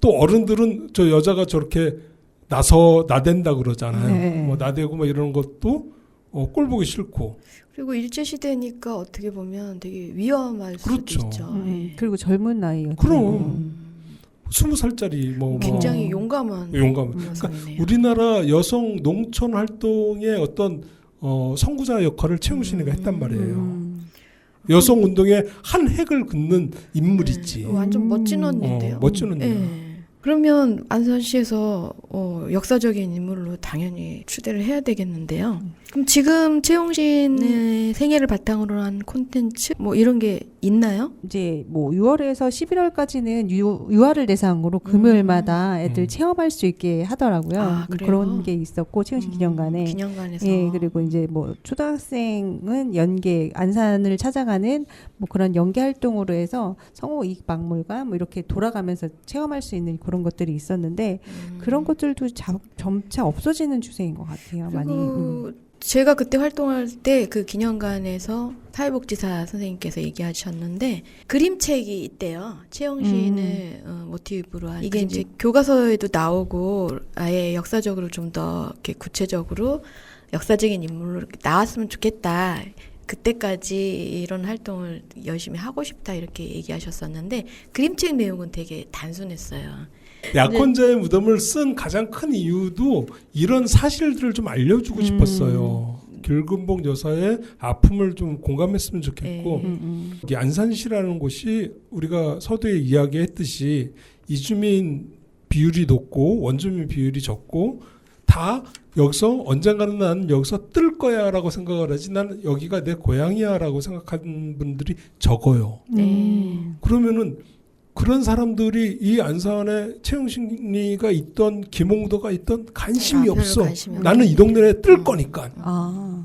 또 어른들은 저 여자가 저렇게 나댄다 그러잖아요. 네. 뭐 나대고 뭐 이런 것도 꼴 보기 싫고. 그리고 일제 시대니까 어떻게 보면 되게 위험할 그렇죠. 수도 있죠. 예. 그리고 젊은 나이였죠. 그럼 20살짜리 뭐 굉장히 용감한 여성이네요. 우리나라 여성 농촌 활동의 어떤 선구자 역할을 최용신이가 했단 말이에요. 여성 운동의 한 획을 긋는 인물이지. 완전 멋진 언니인데요. 멋진 언니야. 그러면 안산시에서 역사적인 인물로 당연히 추대를 해야 되겠는데요. 그럼 지금 최용신의 생애를 바탕으로 한 콘텐츠 뭐 이런 게 있나요? 이제 뭐 6월에서 11월까지는 유아를 대상으로 금요일마다 애들 체험할 수 있게 하더라고요. 아, 그래요? 그런 게 있었고 최용신 기념관에. 기념관에서. 예, 그리고 이제 뭐 초등학생은 연계 안산을 찾아가는 뭐 그런 연계 활동으로 해서 성호 이익 박물관 뭐 이렇게 돌아가면서 체험할 수 있는 그런 것들이 있었는데 그런 것들도 점차 없어지는 추세인 것 같아요. 많이. 그리고 제가 그때 활동할 때 그 기념관에서 사회복지사 선생님께서 얘기하셨는데 그림책이 있대요. 최용신을 모티브로 한 이게 이제 교과서에도 나오고 아예 역사적으로 좀 더 이렇게 구체적으로 역사적인 인물로 이렇게 나왔으면 좋겠다. 그때까지 이런 활동을 열심히 하고 싶다 이렇게 얘기하셨었는데 그림책 내용은 되게 단순했어요. 약혼자의 무덤을 쓴 가장 큰 이유도 이런 사실들을 좀 알려주고 싶었어요. 길금복 여사의 아픔을 좀 공감했으면 좋겠고 이 안산시라는 곳이 우리가 서두에 이야기했듯이 이주민 비율이 높고 원주민 비율이 적고 다 여기서 언젠가는 난 여기서 뜰 거야라고 생각을 하지 난 여기가 내 고향이야라고 생각하는 분들이 적어요. 그러면은 그런 사람들이 이 안산에 채용심리가 있던 김홍도가 있던 관심이 별로 없어. 관심이 나는 이 동네에 뜰 거니까. 아.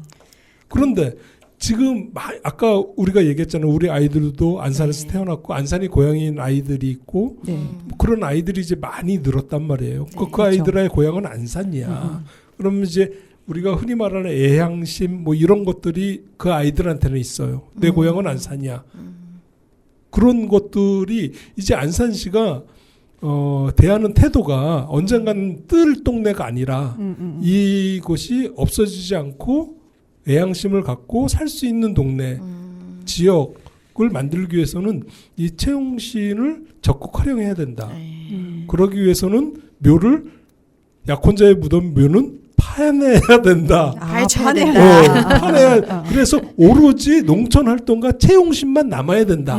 그런데 지금 아까 우리가 얘기했잖아요. 우리 아이들도 안산에서 네. 태어났고 안산이 고향인 아이들이 있고 네. 뭐 그런 아이들이 이제 많이 늘었단 말이에요. 그 그렇죠. 아이들의 고향은 안산이야. 그러면 이제 우리가 흔히 말하는 애향심 뭐 이런 것들이 그 아이들한테는 있어요. 내 고향은 안산이야. 그런 것들이 이제 안산시가 대하는 태도가 언젠가는 뜰 동네가 아니라 이곳이 없어지지 않고 애향심을 갖고 살 수 있는 동네 지역을 만들기 위해서는 이 채용신을 적극 활용해야 된다. 그러기 위해서는 묘를 약혼자의 무덤 묘는 파내야 된다. 파헤쳐야 파내야 된다. 파내야. 그래서 오로지 농촌 활동가 채용신만 남아야 된다.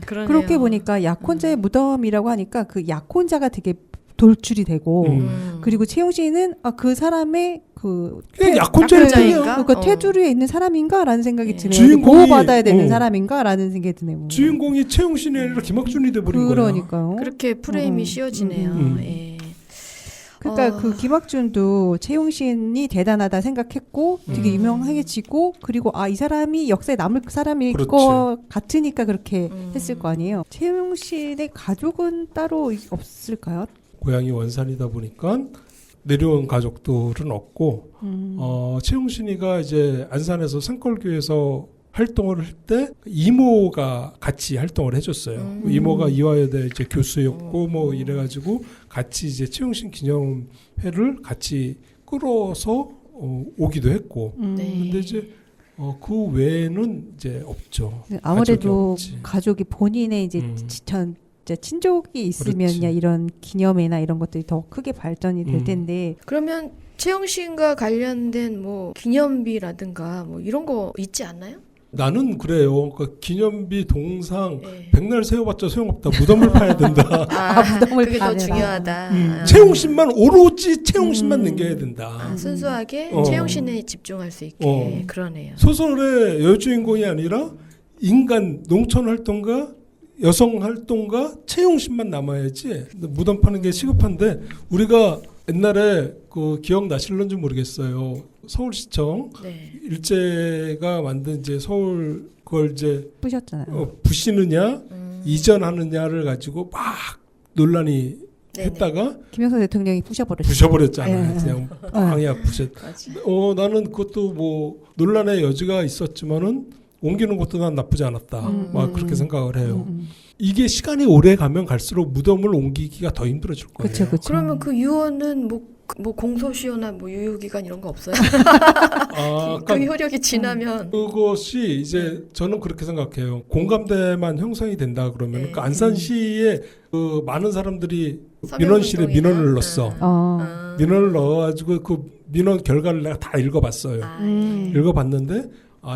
그러네요. 그렇게 보니까 약혼자의 무덤이라고 하니까 그 약혼자가 되게 돌출이 되고 그리고 채용씨는 그 사람의 그 그냥 약혼자일 약혼자인가? 뿐이야. 그러니까 테두리에 있는 사람인가라는 생각이 드네요. 주인공이- 보호받아야 되는 어. 사람인가라는 생각이 드네요. 주인공이 채용신이 아니라 김학준이 돼버린 거야. 그러니까요. 그렇게 프레임이 씌워지네요. 예. 그러니까 그 김학준도 채용신이 대단하다 생각했고 되게 유명해지고 그리고 이 사람이 역사에 남을 사람일 그렇지. 것 같으니까 그렇게 했을 거 아니에요. 채용신의 가족은 따로 없을까요? 고향이 원산이다 보니까 내려온 가족들은 없고 채용신이가 이제 안산에서 산골교에서 활동을 할 때 이모가 같이 활동을 해줬어요. 이모가 이화여대 이제 교수였고 뭐 이래가지고 같이 이제 채용신 기념회를 같이 끌어서 오기도 했고. 네. 근데 이제 그 외에는 이제 없죠. 아무래도 가족이 없지. 가족이 본인의 이제 친족이 있으면 그렇지. 이런 기념회나 이런 것들이 더 크게 발전이 될 텐데 그러면 채용신과 관련된 뭐 기념비라든가 뭐 이런 거 있지 않나요? 나는 그래요. 그러니까 기념비 동상 네. 백날 세워봤자 소용없다. 무덤을 파야 된다. 무덤을 그게 더 파내라. 중요하다. 채용신만 오로지 채용신만 남겨야 된다. 순수하게 어. 채용신에 집중할 수 있게 그러네요. 소설의 여주인공이 아니라 인간 농촌 활동가 여성 활동가 채용신만 남아야지. 무덤 파는 게 시급한데 우리가 옛날에 그 기억나실런지 모르겠어요. 서울시청 네. 일제가 만든 이제 서울 그걸 이제 뿌셨잖아요. 부시느냐 이전하느냐를 가지고 막 논란이 네네. 했다가 김영삼 대통령이 부셔버렸어요. 부셔버렸잖아요. 예. 그냥 방약 부셨. 맞아. 나는 그것도 뭐 논란의 여지가 있었지만은 옮기는 것도 난 나쁘지 않았다. 막 그렇게 생각을 해요. 이게 시간이 오래 가면 갈수록 무덤을 옮기기가 더 힘들어질 거예요. 그렇죠, 그렇죠. 그러면 그 유언은 뭐 공소시효나 뭐 유효기간 이런 거 없어요? 그 그러니까 효력이 지나면 그것이 이제 저는 그렇게 생각해요. 공감대만 형성이 된다 그러면 네. 그러니까 안산시에 그 많은 사람들이 서명 민원실에 운동이나? 민원을 넣었어. 민원을 넣어가지고 그 민원 결과를 내가 다 읽어봤어요. 예. 읽어봤는데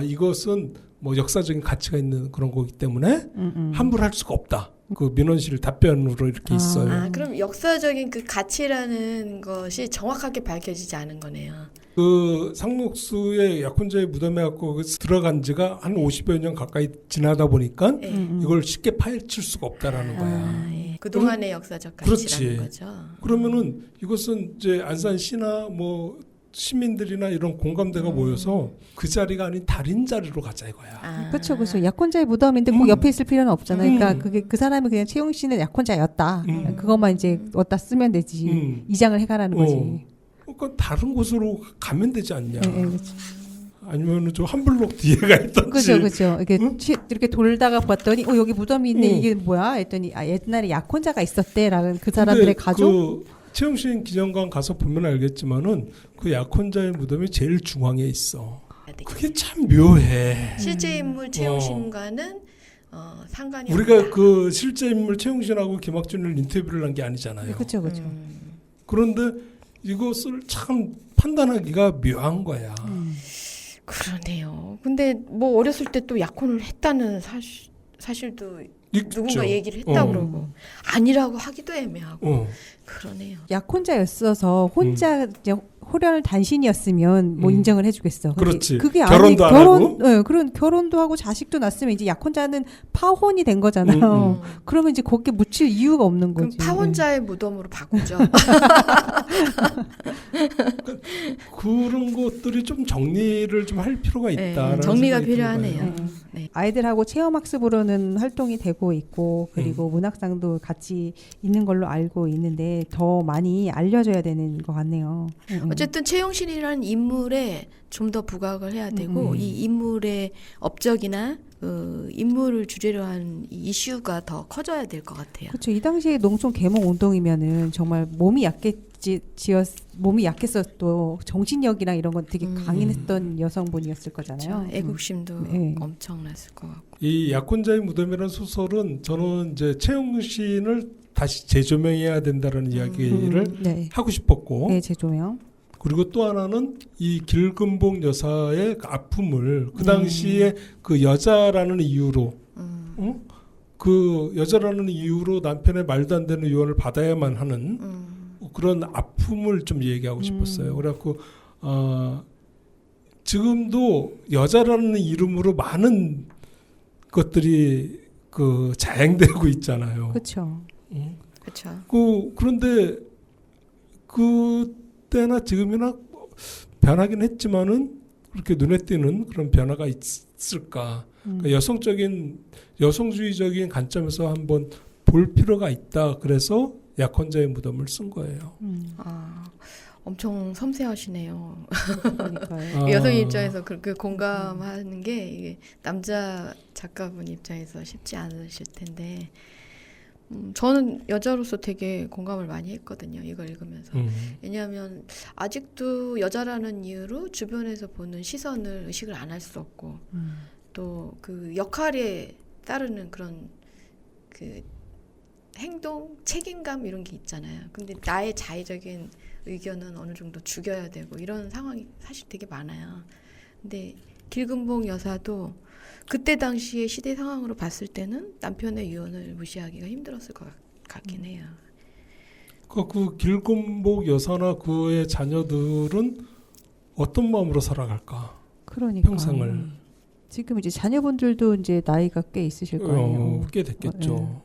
이것은 뭐 역사적인 가치가 있는 그런 거기 때문에 함부로 할 수가 없다. 그 민원실 답변으로 이렇게 있어요. 그럼 역사적인 그 가치라는 것이 정확하게 밝혀지지 않은 거네요. 그 상록수의 약혼자의 무덤에 갖고 들어간 지가 한 50여 년 가까이 지나다 보니까 이걸 쉽게 파헤칠 수가 없다라는 거야. 예. 그동안의 역사적 가치라는 그렇지. 거죠. 그러면은 이것은 이제 안산시나 뭐 시민들이나 이런 공감대가 모여서 그 자리가 아닌 다른 자리로 가자 이거야. 그렇죠, 그렇죠. 약혼자의 무덤인데 꼭 옆에 있을 필요는 없잖아요. 그러니까 그게 그 사람이 그냥 채용씨는 약혼자였다. 그것만 이제 어디다 쓰면 되지. 이장을 해가라는 거지. 그러니까 다른 곳으로 가면 되지 않냐. 예, 그렇죠. 아니면 좀 한 블록 뒤에가 있던지. 그죠, 그죠. 이렇게 이렇게 돌다가 봤더니 여기 무덤이 있네. 이게 뭐야? 했더니 옛날에 약혼자가 있었대라는 그 사람들의 근데 가족. 그 채용신 기념관 가서 보면 알겠지만은 그 약혼자의 무덤이 제일 중앙에 있어. 그게 참 묘해. 실제 인물 채용신과는 상관이 우리가 없다. 그 실제 인물 채용신하고 김학준을 인터뷰를 한 게 아니잖아요. 그렇죠, 그렇죠. 그런데 이것을 참 판단하기가 묘한 거야. 그러네요. 근데 뭐 어렸을 때 또 약혼을 했다는 사실도 누군가 얘기를 했다고 어. 그러고 아니라고 하기도 애매하고 어. 그러네요. 약혼자였어서 혼자 이제 호련을 단신이었으면 뭐 인정을 해주겠어. 그렇지. 그게 결혼도 안 하고. 네, 그런 결혼도 하고 자식도 낳았으면 이제 약혼자는 파혼이 된 거잖아요. 그러면 이제 거기에 묻힐 이유가 없는 그럼 거지. 파혼자의 무덤으로 바꾸죠. 그런 것들이 좀 정리를 좀 할 필요가 네, 있다. 정리가 필요하네요. 네. 네. 아이들하고 체험학습으로는 활동이 되고 있고 그리고 문학상도 같이 있는 걸로 알고 있는데 더 많이 알려져야 되는 것 같네요. 어쨌든 최용신이라는 인물에 좀 더 부각을 해야 되고 이 인물의 업적이나 인물을 주제로 한 이 이슈가 더 커져야 될 것 같아요. 그렇죠. 이 당시에 농촌 계몽 운동이면은 정말 몸이 약했어도 정신력이랑 이런 건 되게 강인했던 여성분이었을 거잖아요. 그렇죠. 애국심도 네. 엄청났을 것 같고. 이 약혼자의 무덤이라는 소설은 저는 이제 최용신을 다시 재조명해야 된다는 이야기를 네. 하고 싶었고, 네, 재조명. 그리고 또 하나는 이 길금복 여사의 그 아픔을 그 당시에 그 여자라는 이유로, 그 여자라는 이유로 남편의 말도 안 되는 유언을 받아야만 하는 그런 아픔을 좀 얘기하고 싶었어요. 그래갖고 지금도 여자라는 이름으로 많은 것들이 그 자행되고 있잖아요. 그렇죠. 그렇죠. 그런데 그때나 지금이나 변하긴 했지만은 그렇게 눈에 띄는 그런 변화가 있을까? 그러니까 여성주의적인 관점에서 한번 볼 필요가 있다. 그래서 약혼자의 무덤을 쓴 거예요. 엄청 섬세하시네요. 그러니까요. 여성 입장에서 그렇게 공감하는 게 이게 남자 작가분 입장에서 쉽지 않으실 텐데 저는 여자로서 되게 공감을 많이 했거든요. 이걸 읽으면서. 왜냐하면 아직도 여자라는 이유로 주변에서 보는 시선을 의식을 안 할 수 없고 또 그 역할에 따르는 그런 그 행동, 책임감 이런 게 있잖아요. 근데 나의 자의적인 의견은 어느 정도 죽여야 되고 이런 상황이 사실 되게 많아요. 근데 길금복 여사도 그때 당시의 시대 상황으로 봤을 때는 남편의 유언을 무시하기가 힘들었을 것 같긴 해요. 그 길금복 여사나 그의 자녀들은 어떤 마음으로 살아갈까? 그러니까. 평생을. 지금 이제 자녀분들도 이제 나이가 꽤 있으실 거예요. 꽤 됐겠죠.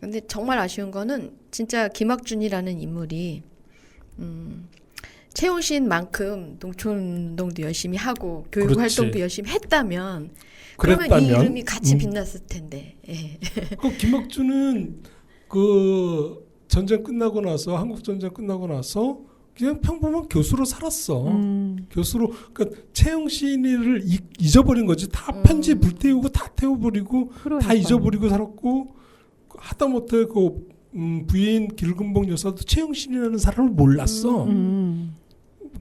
근데 정말 아쉬운 거는 진짜 김학준이라는 인물이 최용신만큼 농촌운동도 열심히 하고 교육 그렇지. 활동도 열심히 했다면 그러면 이 이름이 같이 빛났을 텐데. 예. 그 김학준은 그 전쟁 끝나고 나서 한국 전쟁 끝나고 나서 그냥 평범한 교수로 살았어. 교수로 그러니까 최용신이를 잊어버린 거지. 다 편지 불태우고 다 태워버리고 다 잊어버리고 살았고 하다못해 그 부인 길금복 여사도 최용신이라는 사람을 몰랐어.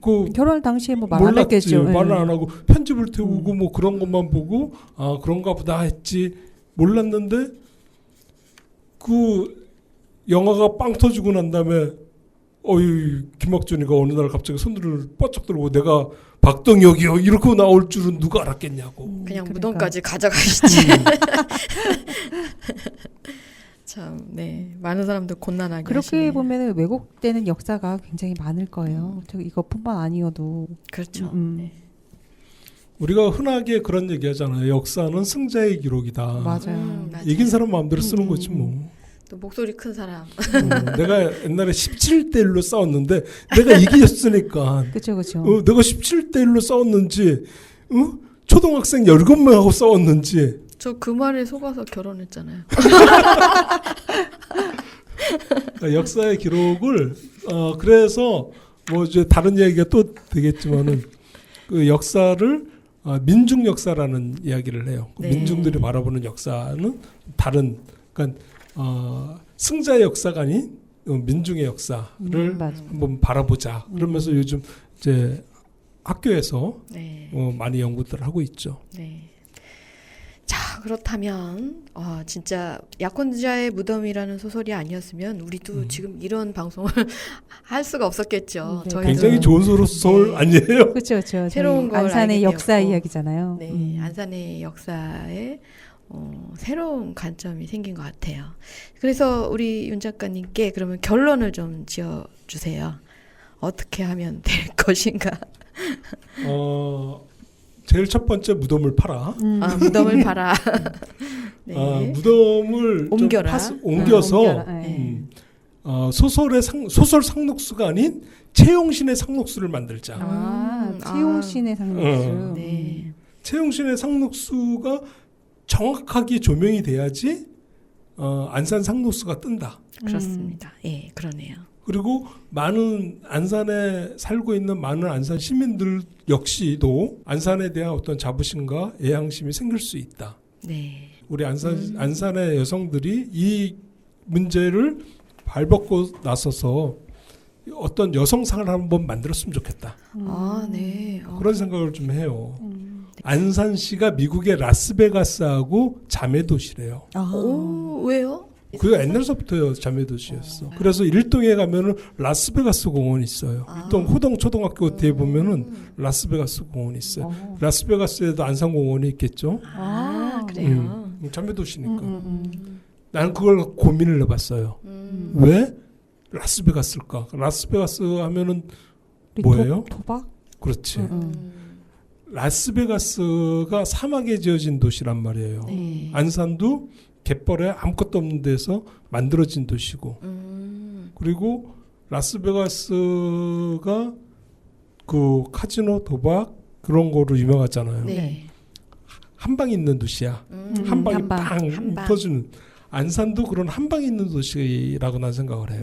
그 결혼 당시에 뭐 말 안 몰랐지. 했겠죠. 말을 안 하고 편집을 태우고 뭐 그런 것만 보고 그런가 보다 했지. 몰랐는데 그 영화가 빵 터지고 난 다음에 김학준이가 어느 날 갑자기 손들을 뻗쩍 들고 내가 박동혁이요 이렇게 나올 줄은 누가 알았겠냐고. 그냥 그러니까. 무덤까지 가져가시지. 참, 네. 많은 사람들 곤란하게 그렇게 하시네요. 보면 왜곡되는 역사가 굉장히 많을 거예요. 이것뿐만 아니어도. 그렇죠. 네. 우리가 흔하게 그런 얘기하잖아요. 역사는 승자의 기록이다. 맞아요. 맞아요. 이긴 사람 마음대로 쓰는 거지 뭐. 또 목소리 큰 사람. 내가 옛날에 17대 1로 싸웠는데 내가 이겼으니까. 그렇죠, 그렇죠. 내가 17대 1로 싸웠는지, 초등학생 17명하고 싸웠는지. 저 그 말에 속아서 결혼했잖아요. 그러니까 역사의 기록을 그래서 뭐 이제 다른 얘기가 또 되겠지만은 그 역사를 민중 역사라는 이야기를 해요. 네. 민중들이 바라보는 역사는 다른 그러니까 승자의 역사가 아닌 민중의 역사를 맞아. 한번 바라보자. 그러면서 요즘 이제 학교에서 네. 많이 연구들을 하고 있죠. 네. 자, 그렇다면 진짜 약혼자의 무덤이라는 소설이 아니었으면 우리도 지금 이런 방송을 할 수가 없었겠죠. 네, 저희도 굉장히 좋은 소설 네. 아니에요? 그렇죠, 그렇죠. 새로운 걸 안산의 알게 역사 되었고. 이야기잖아요. 네, 안산의 역사에 새로운 관점이 생긴 것 같아요. 그래서 우리 윤 작가님께 그러면 결론을 좀 지어주세요. 어떻게 하면 될 것인가? 제일 첫 번째 무덤을 팔아. 무덤을 봐라. 네. 무덤을 옮겨라. 옮겨서 옮겨라. 네. 소설 상록수가 아닌 채용신의 상록수를 만들자. 채용신의 상록수. 네. 채용신의 상록수가 정확하게 조명이 돼야지 안산 상록수가 뜬다. 그렇습니다. 예, 그러네요. 그리고 많은 안산에 살고 있는 많은 안산 시민들 역시도 안산에 대한 어떤 자부심과 애향심이 생길 수 있다. 네. 우리 안산의 여성들이 이 문제를 발벗고 나서서 어떤 여성상을 한번 만들었으면 좋겠다. 네. 그런 생각을 좀 해요. 안산시가 미국의 라스베가스하고 자매도시래요. 오, 왜요? 그게 옛날서부터 자매도시였어. 그래서 일동에 가면은 라스베가스 공원이 있어요. 일동 호동 초등학교 뒤에 보면은 라스베가스 공원이 있어요. 라스베가스에도 안산 공원이 있겠죠. 그래요. 자매도시니까. 나는 그걸 고민을 해봤어요. 왜 라스베가스일까? 라스베가스 하면은 뭐예요? 도박? 그렇지. 라스베가스가 사막에 지어진 도시란 말이에요. 네. 안산도 갯벌에 아무것도 없는 데서 만들어진 도시고, 그리고 라스베가스가 그 카지노 도박 그런 거로 유명하잖아요. 네. 한 방 있는 도시야. 한 방에 한 방. 한 방. 터지는. 안산도 그런 한 방 있는 도시라고 난 생각을 해요.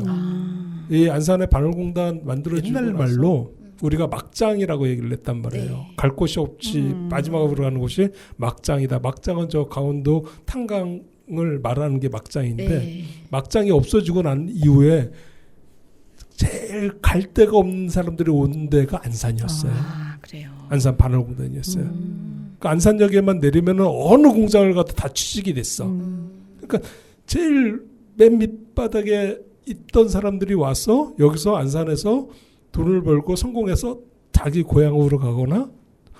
이 안산의 반월공단 만들어지고 옛날 말로 우리가 막장이라고 얘기를 했단 말이에요. 네. 갈 곳이 없이 마지막으로 가는 곳이 막장이다. 막장은 저 강원도 탄강을 말하는 게 막장인데 네. 막장이 없어지고 난 이후에 제일 갈 데가 없는 사람들이 오는 데가 안산이었어요. 그래요. 안산 반월공단이었어요. 그러니까 안산역에만 내리면은 어느 공장을 가도 다 취직이 됐어. 그러니까 제일 맨 밑바닥에 있던 사람들이 와서 여기서 안산에서 돈을 벌고 성공해서 자기 고향으로 가거나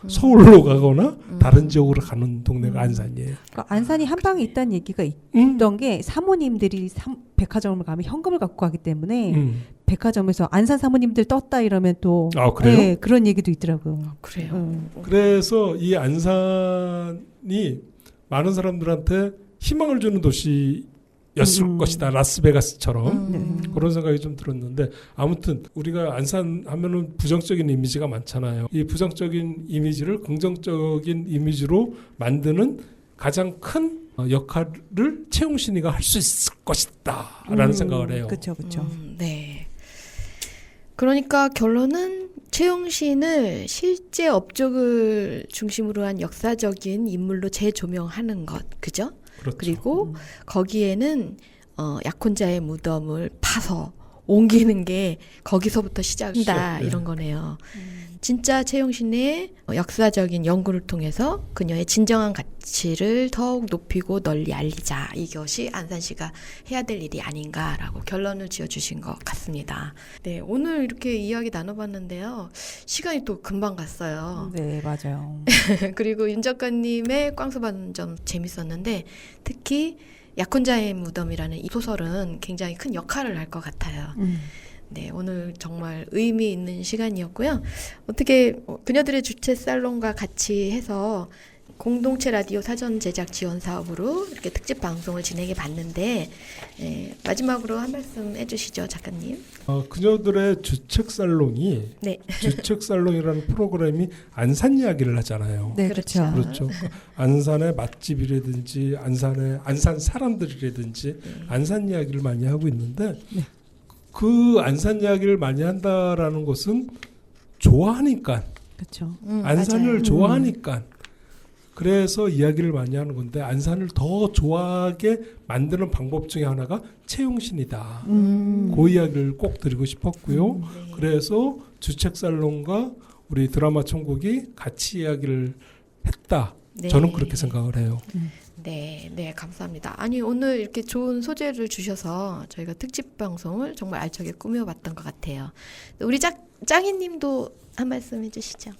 서울로 가거나 다른 지역으로 가는 동네가 안산이에요. 그러니까 안산이 한 방에 있다는 얘기가 있던 게 사모님들이 백화점을 가면 현금을 갖고 가기 때문에 백화점에서 안산 사모님들 떴다 이러면 또 그래요? 네, 그런 얘기도 있더라고요. 그래요. 그래서 이 안산이 많은 사람들한테 희망을 주는 도시였을 것이다. 라스베가스처럼. 그런 생각이 좀 들었는데 아무튼 우리가 안산 하면은 부정적인 이미지가 많잖아요. 이 부정적인 이미지를 긍정적인 이미지로 만드는 가장 큰 역할을 채용신이가 할 수 있을 것이다라는 생각을 해요. 그렇죠, 그렇죠. 네. 그러니까 결론은 채용신을 실제 업적을 중심으로 한 역사적인 인물로 재조명하는 것, 그죠? 그렇죠. 그리고 거기에는 약혼자의 무덤을 파서 옮기는 게 거기서부터 시작이다 이런 거네요. 진짜 채용신의 역사적인 연구를 통해서 그녀의 진정한 가치를 더욱 높이고 널리 알리자. 이것이 안산시가 해야 될 일이 아닌가라고 결론을 지어주신 것 같습니다. 네, 오늘 이렇게 이야기 나눠봤는데요. 시간이 또 금방 갔어요. 네, 맞아요. 그리고 윤 작가님의 꽝수 받는 점 재밌었는데 특히 약혼자의 무덤이라는 이 소설은 굉장히 큰 역할을 할 것 같아요. 네, 오늘 정말 의미 있는 시간이었고요. 어떻게 그녀들의 주최 살롱과 같이 해서 공동체 라디오 사전 제작 지원 사업으로 이렇게 특집 방송을 진행해 봤는데 마지막으로 한 말씀 해주시죠, 작가님. 그녀들의 주책 살롱이 네. 주책 살롱이라는 프로그램이 안산 이야기를 하잖아요. 네, 그렇죠. 그렇죠. 안산의 맛집이라든지 안산 사람들이라든지 안산 이야기를 많이 하고 있는데 그 안산 이야기를 많이 한다라는 것은 좋아하니까 그렇죠. 안산을 맞아요. 좋아하니까 그래서 이야기를 많이 하는 건데 안산을 더 좋아하게 만드는 방법 중에 하나가 채용신이다. 그 이야기를 꼭 드리고 싶었고요. 그래서 주책살롱과 우리 드라마 천국이 같이 이야기를 했다. 네. 저는 그렇게 생각을 해요. 네, 네, 감사합니다. 아니, 오늘 이렇게 좋은 소재를 주셔서 저희가 특집 방송을 정말 알차게 꾸며봤던 것 같아요. 우리 짱이님도 한 말씀 해주시죠.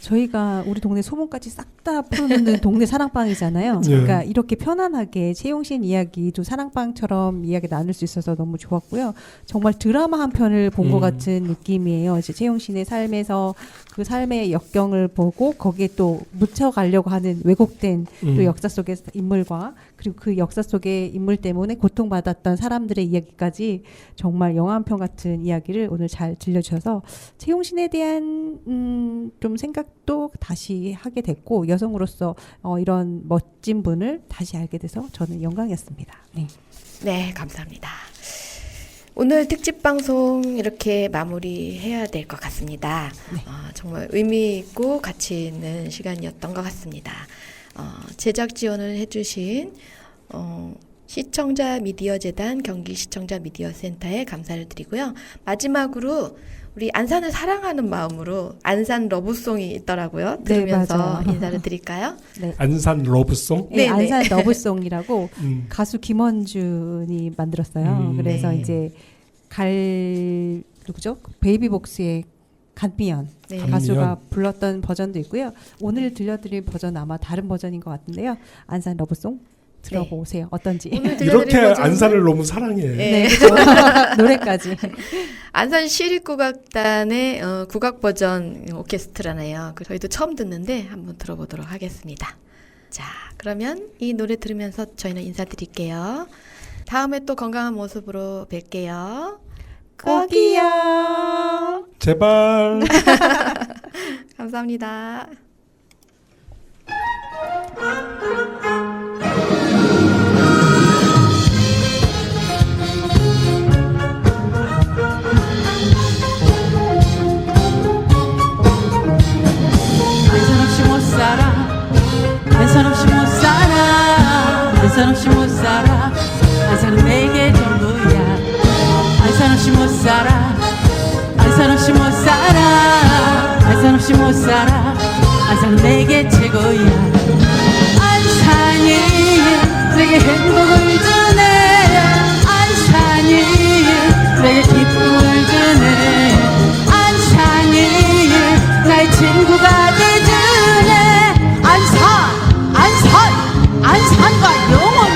저희가 우리 동네 소문까지 싹 다 풀어놓는 동네 사랑방이잖아요. 네. 그러니까 이렇게 편안하게 채용신 이야기도 사랑방처럼 이야기 나눌 수 있어서 너무 좋았고요. 정말 드라마 한 편을 본 것 같은 느낌이에요. 이제 채용신의 삶에서 그 삶의 역경을 보고 거기에 또 묻혀가려고 하는 왜곡된 또 역사 속의 인물과 그리고 그 역사 속의 인물 때문에 고통받았던 사람들의 이야기까지 정말 영화 한 편 같은 이야기를 오늘 잘 들려주셔서 채용신에 대한 좀 생각도 다시 하게 됐고 여성으로서 이런 멋진 분을 다시 알게 돼서 저는 영광이었습니다. 네. 네, 감사합니다. 오늘 특집 방송 이렇게 마무리해야 될 것 같습니다. 네. 정말 의미 있고 가치 있는 시간이었던 것 같습니다. 제작 지원을 해주신 시청자 미디어 재단 경기 시청자 미디어 센터에 감사를 드리고요. 마지막으로 우리 안산을 사랑하는 마음으로 안산 러브송이 있더라고요. 네, 들으면서 맞아요. 인사를 드릴까요? 네. 안산 러브송. 네, 네, 안산 러브송이라고 음. 가수 김원준이 만들었어요. 그래서 네. 이제 누구죠? 베이비복스의 간미연 네. 가수가 불렀던 버전도 있고요. 오늘 들려드릴 버전 아마 다른 버전인 것 같은데요. 안산 러브송 들어보세요. 어떤지. 오늘 들려드릴 이렇게 버전은 안산을 너무 사랑해. 네. 네, 그렇죠. 노래까지. 안산 시립국악단의 국악 버전 오케스트라네요. 저희도 처음 듣는데 한번 들어보도록 하겠습니다. 자, 그러면 이 노래 들으면서 저희는 인사드릴게요. 다음에 또 건강한 모습으로 뵐게요. 꼭이요. 제발. 감사합니다. 안산 없이 못 살아 안산 없이 못 살아 안산 없이 못 살아 안산은 내게 전부야 안산 없이 못 살아 안산 없이 못 살아 안산 없이 못 살아 안산은 내게 최고야 안산이 내게 행복을 주네 안산이 내게 기쁨을 주네 안산이 나의 친구가 되주네 안산과 영원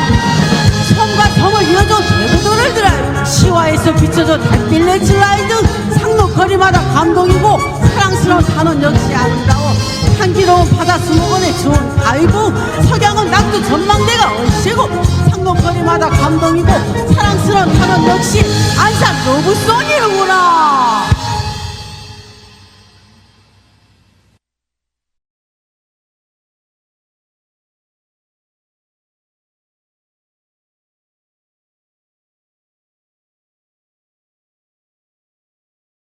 성과 성을 이어줘 대부도를 들어 시와에서 비춰줘 달빛 렛츠라이드 상록거리마다 감동이고 사랑스러운 산원 역시 아름다워 향기로운 바다 수목원의 좋은 다이브 석양은 낙두 전망대가 얼씨고 상록거리마다 감동이고 사랑스러운 산원 역시 안산 러브송이로구나